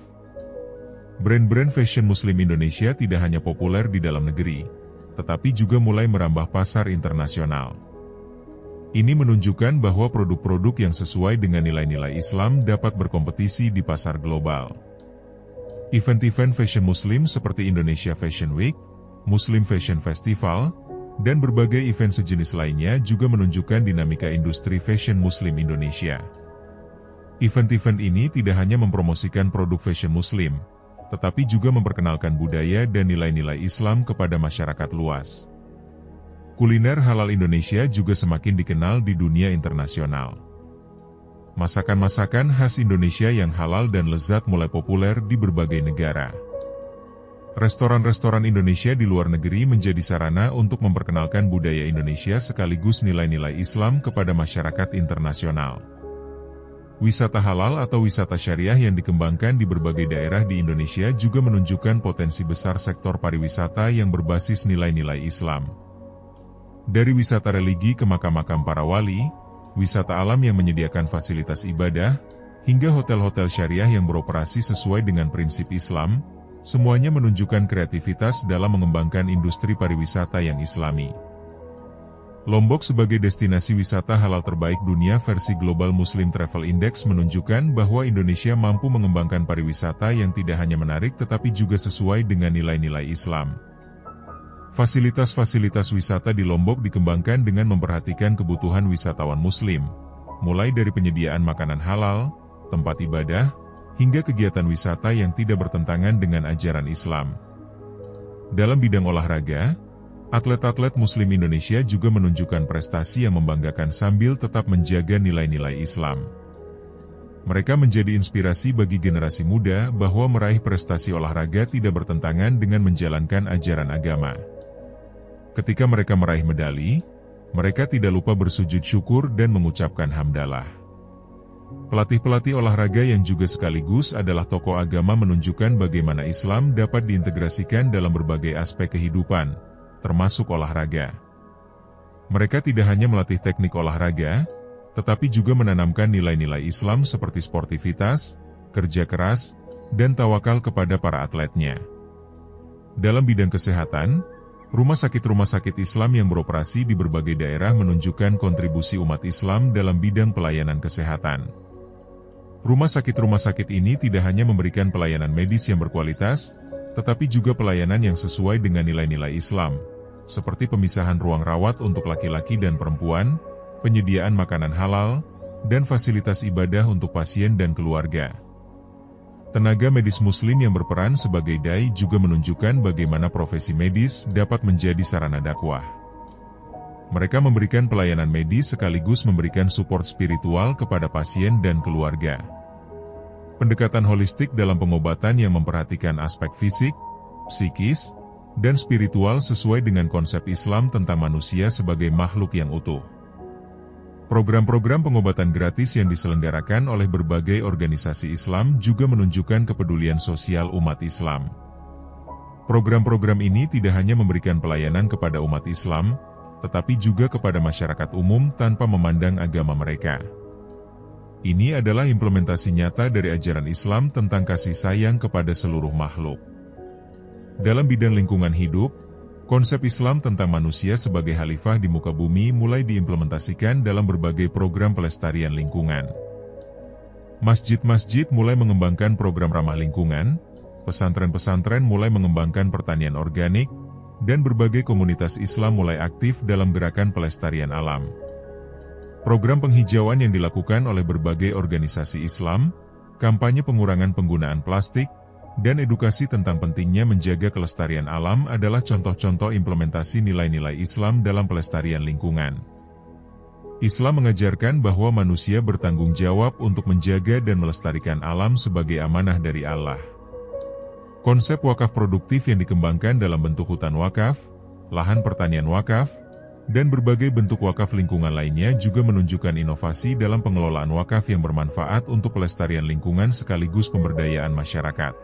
Brand-brand fashion muslim Indonesia tidak hanya populer di dalam negeri, tetapi juga mulai merambah pasar internasional. Ini menunjukkan bahwa produk-produk yang sesuai dengan nilai-nilai Islam dapat berkompetisi di pasar global. Event-event fashion muslim seperti Indonesia Fashion Week, Muslim Fashion Festival, dan berbagai event sejenis lainnya juga menunjukkan dinamika industri fashion muslim Indonesia. Event-event ini tidak hanya mempromosikan produk fashion muslim, tetapi juga memperkenalkan budaya dan nilai-nilai Islam kepada masyarakat luas. Kuliner halal Indonesia juga semakin dikenal di dunia internasional. Masakan-masakan khas Indonesia yang halal dan lezat mulai populer di berbagai negara. Restoran-restoran Indonesia di luar negeri menjadi sarana untuk memperkenalkan budaya Indonesia sekaligus nilai-nilai Islam kepada masyarakat internasional. Wisata halal atau wisata syariah yang dikembangkan di berbagai daerah di Indonesia juga menunjukkan potensi besar sektor pariwisata yang berbasis nilai-nilai Islam. Dari wisata religi ke makam-makam para wali, wisata alam yang menyediakan fasilitas ibadah, hingga hotel-hotel syariah yang beroperasi sesuai dengan prinsip Islam, semuanya menunjukkan kreativitas dalam mengembangkan industri pariwisata yang islami. Lombok sebagai destinasi wisata halal terbaik dunia versi Global Muslim Travel Index menunjukkan bahwa Indonesia mampu mengembangkan pariwisata yang tidak hanya menarik tetapi juga sesuai dengan nilai-nilai Islam. Fasilitas-fasilitas wisata di Lombok dikembangkan dengan memperhatikan kebutuhan wisatawan Muslim, mulai dari penyediaan makanan halal, tempat ibadah, hingga kegiatan wisata yang tidak bertentangan dengan ajaran Islam. Dalam bidang olahraga, atlet-atlet Muslim Indonesia juga menunjukkan prestasi yang membanggakan sambil tetap menjaga nilai-nilai Islam. Mereka menjadi inspirasi bagi generasi muda bahwa meraih prestasi olahraga tidak bertentangan dengan menjalankan ajaran agama. Ketika mereka meraih medali, mereka tidak lupa bersujud syukur dan mengucapkan hamdalah. Pelatih-pelatih olahraga yang juga sekaligus adalah tokoh agama menunjukkan bagaimana Islam dapat diintegrasikan dalam berbagai aspek kehidupan, termasuk olahraga. Mereka tidak hanya melatih teknik olahraga, tetapi juga menanamkan nilai-nilai Islam seperti sportivitas, kerja keras, dan tawakal kepada para atletnya. Dalam bidang kesehatan, rumah sakit Islam yang beroperasi di berbagai daerah menunjukkan kontribusi umat Islam dalam bidang pelayanan kesehatan. Rumah sakit ini tidak hanya memberikan pelayanan medis yang berkualitas, tetapi juga pelayanan yang sesuai dengan nilai-nilai Islam, seperti pemisahan ruang rawat untuk laki-laki dan perempuan, penyediaan makanan halal, dan fasilitas ibadah untuk pasien dan keluarga. Tenaga medis Muslim yang berperan sebagai dai juga menunjukkan bagaimana profesi medis dapat menjadi sarana dakwah. Mereka memberikan pelayanan medis sekaligus memberikan support spiritual kepada pasien dan keluarga. Pendekatan holistik dalam pengobatan yang memperhatikan aspek fisik, psikis, dan spiritual sesuai dengan konsep Islam tentang manusia sebagai makhluk yang utuh. Program-program pengobatan gratis yang diselenggarakan oleh berbagai organisasi Islam juga menunjukkan kepedulian sosial umat Islam. Program-program ini tidak hanya memberikan pelayanan kepada umat Islam, tetapi juga kepada masyarakat umum tanpa memandang agama mereka. Ini adalah implementasi nyata dari ajaran Islam tentang kasih sayang kepada seluruh makhluk. Dalam bidang lingkungan hidup, konsep Islam tentang manusia sebagai khalifah di muka bumi mulai diimplementasikan dalam berbagai program pelestarian lingkungan. Masjid-masjid mulai mengembangkan program ramah lingkungan, pesantren-pesantren mulai mengembangkan pertanian organik, dan berbagai komunitas Islam mulai aktif dalam gerakan pelestarian alam. Program penghijauan yang dilakukan oleh berbagai organisasi Islam, kampanye pengurangan penggunaan plastik, dan edukasi tentang pentingnya menjaga kelestarian alam adalah contoh-contoh implementasi nilai-nilai Islam dalam pelestarian lingkungan. Islam mengajarkan bahwa manusia bertanggung jawab untuk menjaga dan melestarikan alam sebagai amanah dari Allah. Konsep wakaf produktif yang dikembangkan dalam bentuk hutan wakaf, lahan pertanian wakaf, dan berbagai bentuk wakaf lingkungan lainnya juga menunjukkan inovasi dalam pengelolaan wakaf yang bermanfaat untuk pelestarian lingkungan sekaligus pemberdayaan masyarakat.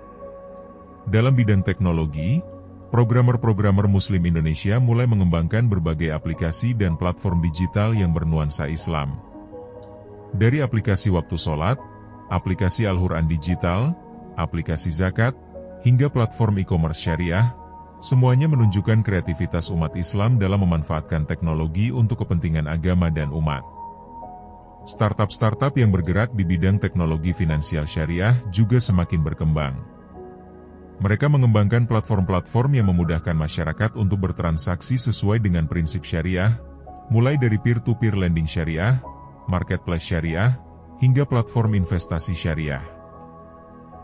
Dalam bidang teknologi, programmer-programmer Muslim Indonesia mulai mengembangkan berbagai aplikasi dan platform digital yang bernuansa Islam. Dari aplikasi waktu sholat, aplikasi Al-Quran digital, aplikasi zakat, hingga platform e-commerce syariah, semuanya menunjukkan kreativitas umat Islam dalam memanfaatkan teknologi untuk kepentingan agama dan umat. Startup-startup yang bergerak di bidang teknologi finansial syariah juga semakin berkembang. Mereka mengembangkan platform-platform yang memudahkan masyarakat untuk bertransaksi sesuai dengan prinsip syariah, mulai dari peer-to-peer lending syariah, marketplace syariah, hingga platform investasi syariah.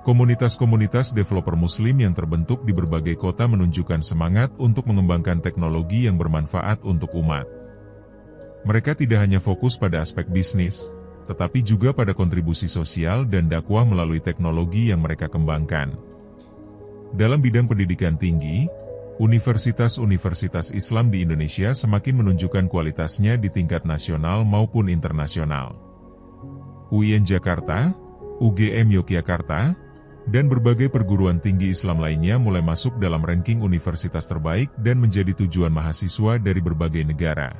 Komunitas-komunitas developer Muslim yang terbentuk di berbagai kota menunjukkan semangat untuk mengembangkan teknologi yang bermanfaat untuk umat. Mereka tidak hanya fokus pada aspek bisnis, tetapi juga pada kontribusi sosial dan dakwah melalui teknologi yang mereka kembangkan. Dalam bidang pendidikan tinggi, universitas-universitas Islam di Indonesia semakin menunjukkan kualitasnya di tingkat nasional maupun internasional. UIN Jakarta, UGM Yogyakarta, dan berbagai perguruan tinggi Islam lainnya mulai masuk dalam ranking universitas terbaik dan menjadi tujuan mahasiswa dari berbagai negara.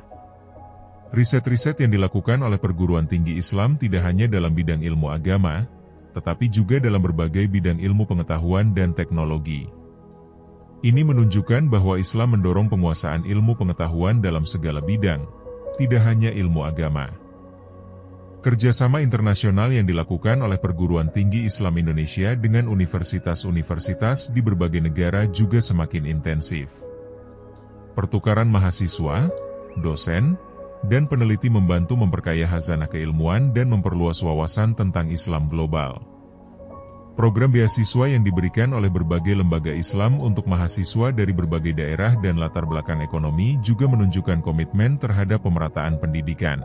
Riset-riset yang dilakukan oleh perguruan tinggi Islam tidak hanya dalam bidang ilmu agama, tetapi juga dalam berbagai bidang ilmu pengetahuan dan teknologi. Ini menunjukkan bahwa Islam mendorong penguasaan ilmu pengetahuan dalam segala bidang, tidak hanya ilmu agama. Kerjasama internasional yang dilakukan oleh perguruan tinggi Islam Indonesia dengan universitas-universitas di berbagai negara juga semakin intensif. Pertukaran mahasiswa, dosen, dan peneliti membantu memperkaya khazanah keilmuan dan memperluas wawasan tentang Islam global. Program beasiswa yang diberikan oleh berbagai lembaga Islam untuk mahasiswa dari berbagai daerah dan latar belakang ekonomi juga menunjukkan komitmen terhadap pemerataan pendidikan.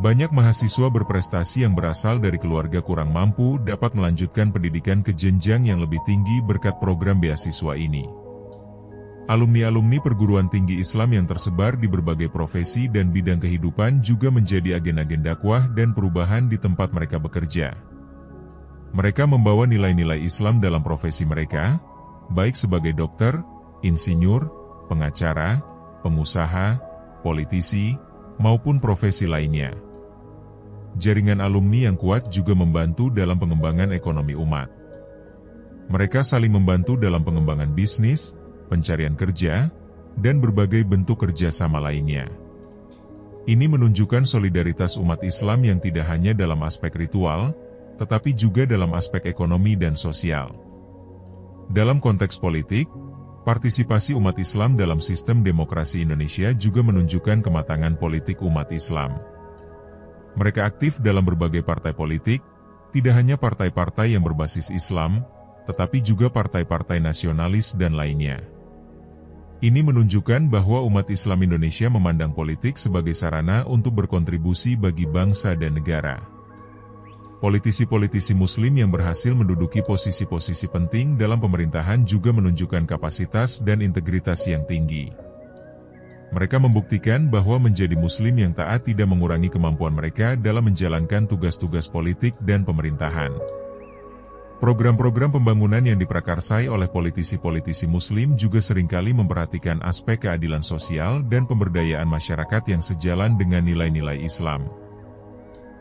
Banyak mahasiswa berprestasi yang berasal dari keluarga kurang mampu dapat melanjutkan pendidikan ke jenjang yang lebih tinggi berkat program beasiswa ini. Alumni-alumni perguruan tinggi Islam yang tersebar di berbagai profesi dan bidang kehidupan juga menjadi agen-agen dakwah dan perubahan di tempat mereka bekerja. Mereka membawa nilai-nilai Islam dalam profesi mereka, baik sebagai dokter, insinyur, pengacara, pengusaha, politisi, maupun profesi lainnya. Jaringan alumni yang kuat juga membantu dalam pengembangan ekonomi umat. Mereka saling membantu dalam pengembangan bisnis, pencarian kerja, dan berbagai bentuk kerjasama lainnya. Ini menunjukkan solidaritas umat Islam yang tidak hanya dalam aspek ritual, tetapi juga dalam aspek ekonomi dan sosial. Dalam konteks politik, partisipasi umat Islam dalam sistem demokrasi Indonesia juga menunjukkan kematangan politik umat Islam. Mereka aktif dalam berbagai partai politik, tidak hanya partai-partai yang berbasis Islam, tetapi juga partai-partai nasionalis dan lainnya. Ini menunjukkan bahwa umat Islam Indonesia memandang politik sebagai sarana untuk berkontribusi bagi bangsa dan negara. Politisi-politisi Muslim yang berhasil menduduki posisi-posisi penting dalam pemerintahan juga menunjukkan kapasitas dan integritas yang tinggi. Mereka membuktikan bahwa menjadi Muslim yang taat tidak mengurangi kemampuan mereka dalam menjalankan tugas-tugas politik dan pemerintahan. Program-program pembangunan yang diprakarsai oleh politisi-politisi Muslim juga seringkali memperhatikan aspek keadilan sosial dan pemberdayaan masyarakat yang sejalan dengan nilai-nilai Islam.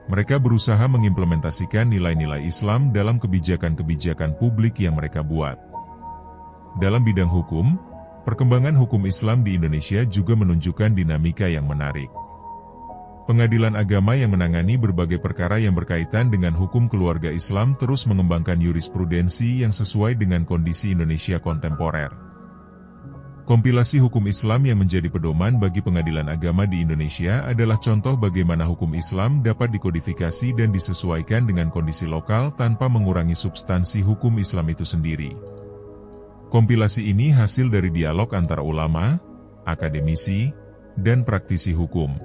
Mereka berusaha mengimplementasikan nilai-nilai Islam dalam kebijakan-kebijakan publik yang mereka buat. Dalam bidang hukum, perkembangan hukum Islam di Indonesia juga menunjukkan dinamika yang menarik. Pengadilan agama yang menangani berbagai perkara yang berkaitan dengan hukum keluarga Islam terus mengembangkan jurisprudensi yang sesuai dengan kondisi Indonesia kontemporer. Kompilasi hukum Islam yang menjadi pedoman bagi pengadilan agama di Indonesia adalah contoh bagaimana hukum Islam dapat dikodifikasi dan disesuaikan dengan kondisi lokal tanpa mengurangi substansi hukum Islam itu sendiri. Kompilasi ini hasil dari dialog antara ulama, akademisi, dan praktisi hukum.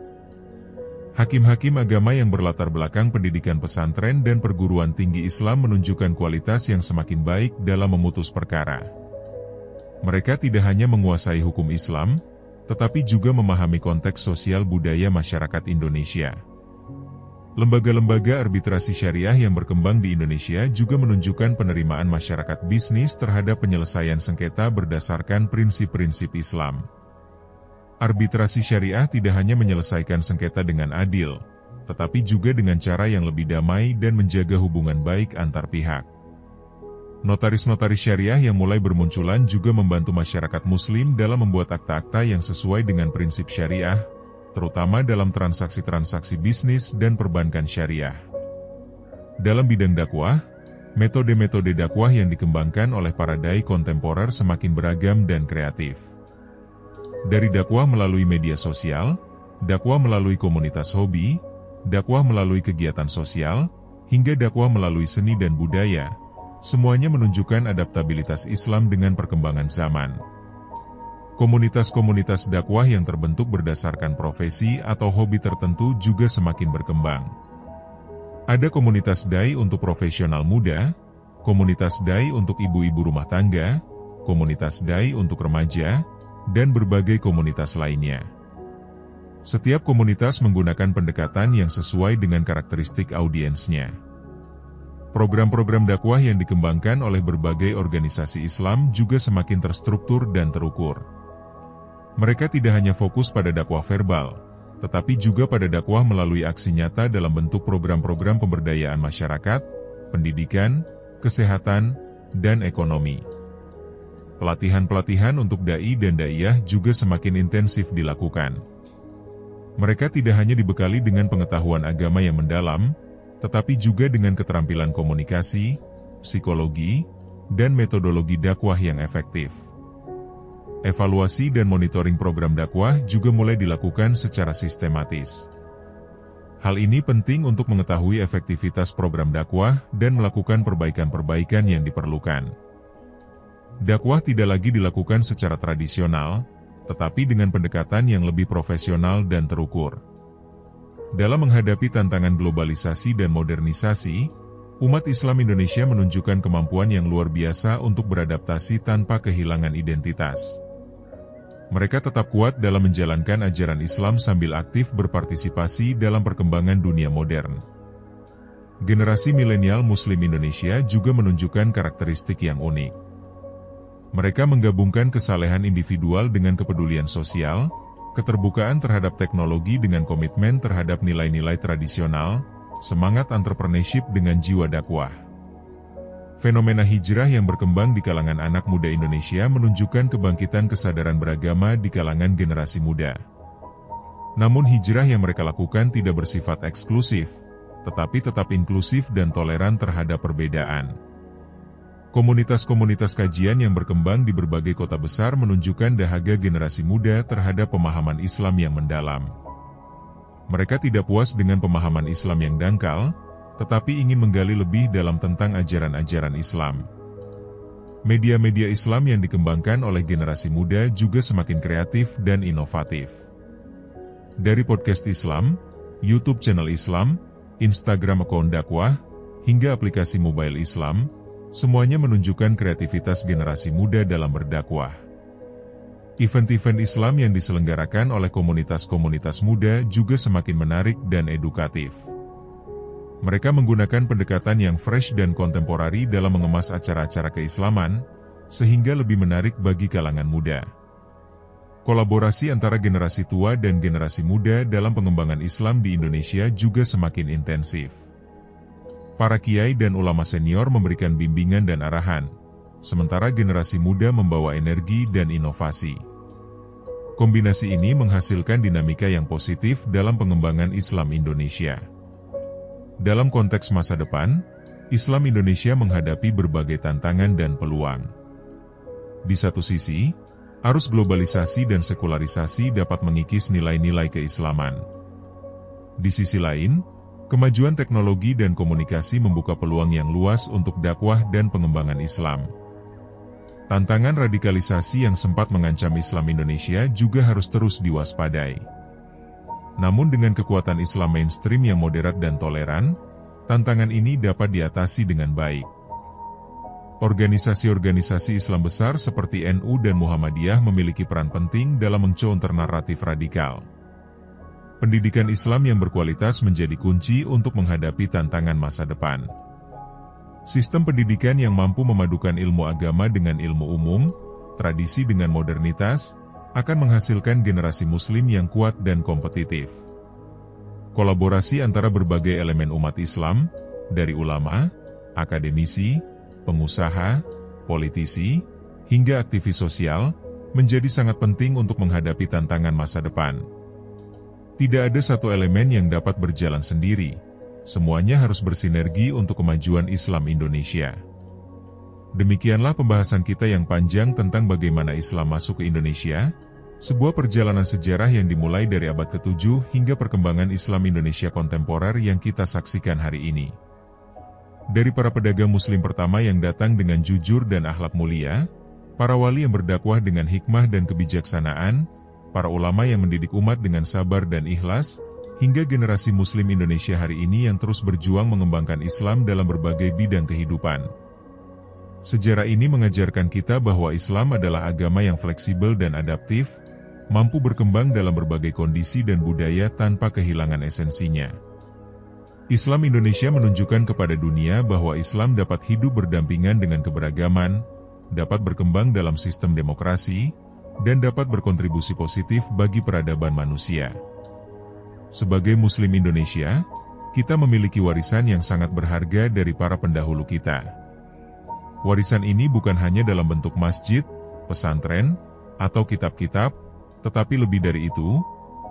Hakim-hakim agama yang berlatar belakang pendidikan pesantren dan perguruan tinggi Islam menunjukkan kualitas yang semakin baik dalam memutus perkara. Mereka tidak hanya menguasai hukum Islam, tetapi juga memahami konteks sosial budaya masyarakat Indonesia. Lembaga-lembaga arbitrasi syariah yang berkembang di Indonesia juga menunjukkan penerimaan masyarakat bisnis terhadap penyelesaian sengketa berdasarkan prinsip-prinsip Islam. Arbitrasi syariah tidak hanya menyelesaikan sengketa dengan adil, tetapi juga dengan cara yang lebih damai dan menjaga hubungan baik antar pihak. Notaris-notaris syariah yang mulai bermunculan juga membantu masyarakat Muslim dalam membuat akta-akta yang sesuai dengan prinsip syariah, terutama dalam transaksi-transaksi bisnis dan perbankan syariah. Dalam bidang dakwah, metode-metode dakwah yang dikembangkan oleh para dai kontemporer semakin beragam dan kreatif. Dari dakwah melalui media sosial, dakwah melalui komunitas hobi, dakwah melalui kegiatan sosial, hingga dakwah melalui seni dan budaya, semuanya menunjukkan adaptabilitas Islam dengan perkembangan zaman. Komunitas-komunitas dakwah yang terbentuk berdasarkan profesi atau hobi tertentu juga semakin berkembang. Ada komunitas dai untuk profesional muda, komunitas dai untuk ibu-ibu rumah tangga, komunitas dai untuk remaja, dan berbagai komunitas lainnya. Setiap komunitas menggunakan pendekatan yang sesuai dengan karakteristik audiensnya. Program-program dakwah yang dikembangkan oleh berbagai organisasi Islam juga semakin terstruktur dan terukur. Mereka tidak hanya fokus pada dakwah verbal, tetapi juga pada dakwah melalui aksi nyata dalam bentuk program-program pemberdayaan masyarakat, pendidikan, kesehatan, dan ekonomi. Pelatihan-pelatihan untuk dai dan daiyah juga semakin intensif dilakukan. Mereka tidak hanya dibekali dengan pengetahuan agama yang mendalam, tetapi juga dengan keterampilan komunikasi, psikologi, dan metodologi dakwah yang efektif. Evaluasi dan monitoring program dakwah juga mulai dilakukan secara sistematis. Hal ini penting untuk mengetahui efektivitas program dakwah dan melakukan perbaikan-perbaikan yang diperlukan. Dakwah tidak lagi dilakukan secara tradisional, tetapi dengan pendekatan yang lebih profesional dan terukur. Dalam menghadapi tantangan globalisasi dan modernisasi, umat Islam Indonesia menunjukkan kemampuan yang luar biasa untuk beradaptasi tanpa kehilangan identitas. Mereka tetap kuat dalam menjalankan ajaran Islam sambil aktif berpartisipasi dalam perkembangan dunia modern. Generasi milenial Muslim Indonesia juga menunjukkan karakteristik yang unik. Mereka menggabungkan kesalehan individual dengan kepedulian sosial, keterbukaan terhadap teknologi dengan komitmen terhadap nilai-nilai tradisional, semangat entrepreneurship dengan jiwa dakwah. Fenomena hijrah yang berkembang di kalangan anak muda Indonesia menunjukkan kebangkitan kesadaran beragama di kalangan generasi muda. Namun hijrah yang mereka lakukan tidak bersifat eksklusif, tetapi tetap inklusif dan toleran terhadap perbedaan. Komunitas-komunitas kajian yang berkembang di berbagai kota besar menunjukkan dahaga generasi muda terhadap pemahaman Islam yang mendalam. Mereka tidak puas dengan pemahaman Islam yang dangkal, tetapi ingin menggali lebih dalam tentang ajaran-ajaran Islam. Media-media Islam yang dikembangkan oleh generasi muda juga semakin kreatif dan inovatif. Dari podcast Islam, YouTube channel Islam, Instagram akun dakwah, hingga aplikasi mobile Islam, semuanya menunjukkan kreativitas generasi muda dalam berdakwah. Event-event Islam yang diselenggarakan oleh komunitas-komunitas muda juga semakin menarik dan edukatif. Mereka menggunakan pendekatan yang fresh dan kontemporari dalam mengemas acara-acara keislaman, sehingga lebih menarik bagi kalangan muda. Kolaborasi antara generasi tua dan generasi muda dalam pengembangan Islam di Indonesia juga semakin intensif. Para kiai dan ulama senior memberikan bimbingan dan arahan, sementara generasi muda membawa energi dan inovasi. Kombinasi ini menghasilkan dinamika yang positif dalam pengembangan Islam Indonesia. Dalam konteks masa depan, Islam Indonesia menghadapi berbagai tantangan dan peluang. Di satu sisi, arus globalisasi dan sekularisasi dapat mengikis nilai-nilai keislaman. Di sisi lain, kemajuan teknologi dan komunikasi membuka peluang yang luas untuk dakwah dan pengembangan Islam. Tantangan radikalisasi yang sempat mengancam Islam Indonesia juga harus terus diwaspadai. Namun dengan kekuatan Islam mainstream yang moderat dan toleran, tantangan ini dapat diatasi dengan baik. Organisasi-organisasi Islam besar seperti NU dan Muhammadiyah memiliki peran penting dalam mengcounter naratif radikal. Pendidikan Islam yang berkualitas menjadi kunci untuk menghadapi tantangan masa depan. Sistem pendidikan yang mampu memadukan ilmu agama dengan ilmu umum, tradisi dengan modernitas, akan menghasilkan generasi Muslim yang kuat dan kompetitif. Kolaborasi antara berbagai elemen umat Islam, dari ulama, akademisi, pengusaha, politisi, hingga aktivis sosial, menjadi sangat penting untuk menghadapi tantangan masa depan. Tidak ada satu elemen yang dapat berjalan sendiri, semuanya harus bersinergi untuk kemajuan Islam Indonesia. Demikianlah pembahasan kita yang panjang tentang bagaimana Islam masuk ke Indonesia, sebuah perjalanan sejarah yang dimulai dari abad ke-7 hingga perkembangan Islam Indonesia kontemporer yang kita saksikan hari ini. Dari para pedagang Muslim pertama yang datang dengan jujur dan akhlak mulia, para wali yang berdakwah dengan hikmah dan kebijaksanaan, para ulama yang mendidik umat dengan sabar dan ikhlas, hingga generasi Muslim Indonesia hari ini yang terus berjuang mengembangkan Islam dalam berbagai bidang kehidupan. Sejarah ini mengajarkan kita bahwa Islam adalah agama yang fleksibel dan adaptif, mampu berkembang dalam berbagai kondisi dan budaya tanpa kehilangan esensinya. Islam Indonesia menunjukkan kepada dunia bahwa Islam dapat hidup berdampingan dengan keberagaman, dapat berkembang dalam sistem demokrasi, dan dapat berkontribusi positif bagi peradaban manusia. Sebagai Muslim Indonesia, kita memiliki warisan yang sangat berharga dari para pendahulu kita. Warisan ini bukan hanya dalam bentuk masjid, pesantren, atau kitab-kitab, tetapi lebih dari itu,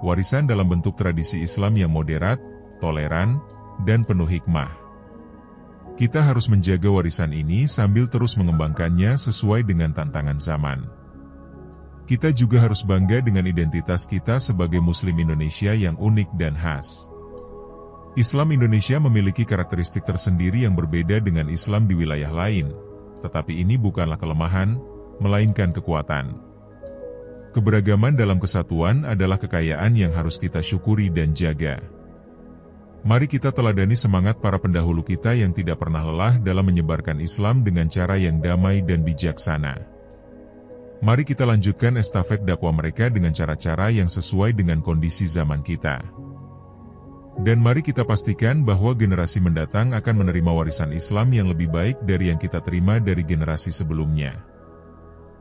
warisan dalam bentuk tradisi Islam yang moderat, toleran, dan penuh hikmah. Kita harus menjaga warisan ini sambil terus mengembangkannya sesuai dengan tantangan zaman. Kita juga harus bangga dengan identitas kita sebagai Muslim Indonesia yang unik dan khas. Islam Indonesia memiliki karakteristik tersendiri yang berbeda dengan Islam di wilayah lain, tetapi ini bukanlah kelemahan, melainkan kekuatan. Keberagaman dalam kesatuan adalah kekayaan yang harus kita syukuri dan jaga. Mari kita teladani semangat para pendahulu kita yang tidak pernah lelah dalam menyebarkan Islam dengan cara yang damai dan bijaksana. Mari kita lanjutkan estafet dakwah mereka dengan cara-cara yang sesuai dengan kondisi zaman kita. Dan mari kita pastikan bahwa generasi mendatang akan menerima warisan Islam yang lebih baik dari yang kita terima dari generasi sebelumnya.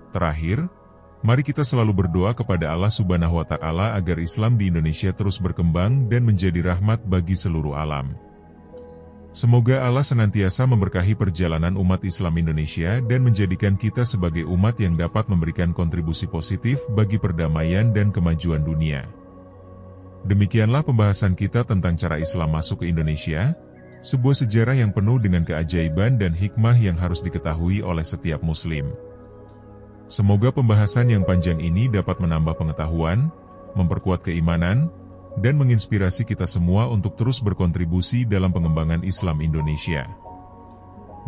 Terakhir, mari kita selalu berdoa kepada Allah Subhanahu wa Ta'ala agar Islam di Indonesia terus berkembang dan menjadi rahmat bagi seluruh alam. Semoga Allah senantiasa memberkahi perjalanan umat Islam Indonesia dan menjadikan kita sebagai umat yang dapat memberikan kontribusi positif bagi perdamaian dan kemajuan dunia. Demikianlah pembahasan kita tentang cara Islam masuk ke Indonesia, sebuah sejarah yang penuh dengan keajaiban dan hikmah yang harus diketahui oleh setiap Muslim. Semoga pembahasan yang panjang ini dapat menambah pengetahuan, memperkuat keimanan, dan menginspirasi kita semua untuk terus berkontribusi dalam pengembangan Islam Indonesia.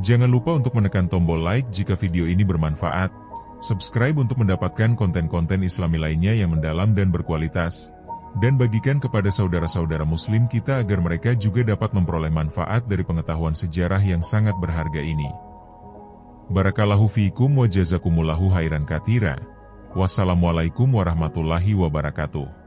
Jangan lupa untuk menekan tombol like jika video ini bermanfaat, subscribe untuk mendapatkan konten-konten Islami lainnya yang mendalam dan berkualitas, dan bagikan kepada saudara-saudara Muslim kita agar mereka juga dapat memperoleh manfaat dari pengetahuan sejarah yang sangat berharga ini. Barakallahu fiikum wa jazakumullahu khairan katsira. Wassalamualaikum warahmatullahi wabarakatuh.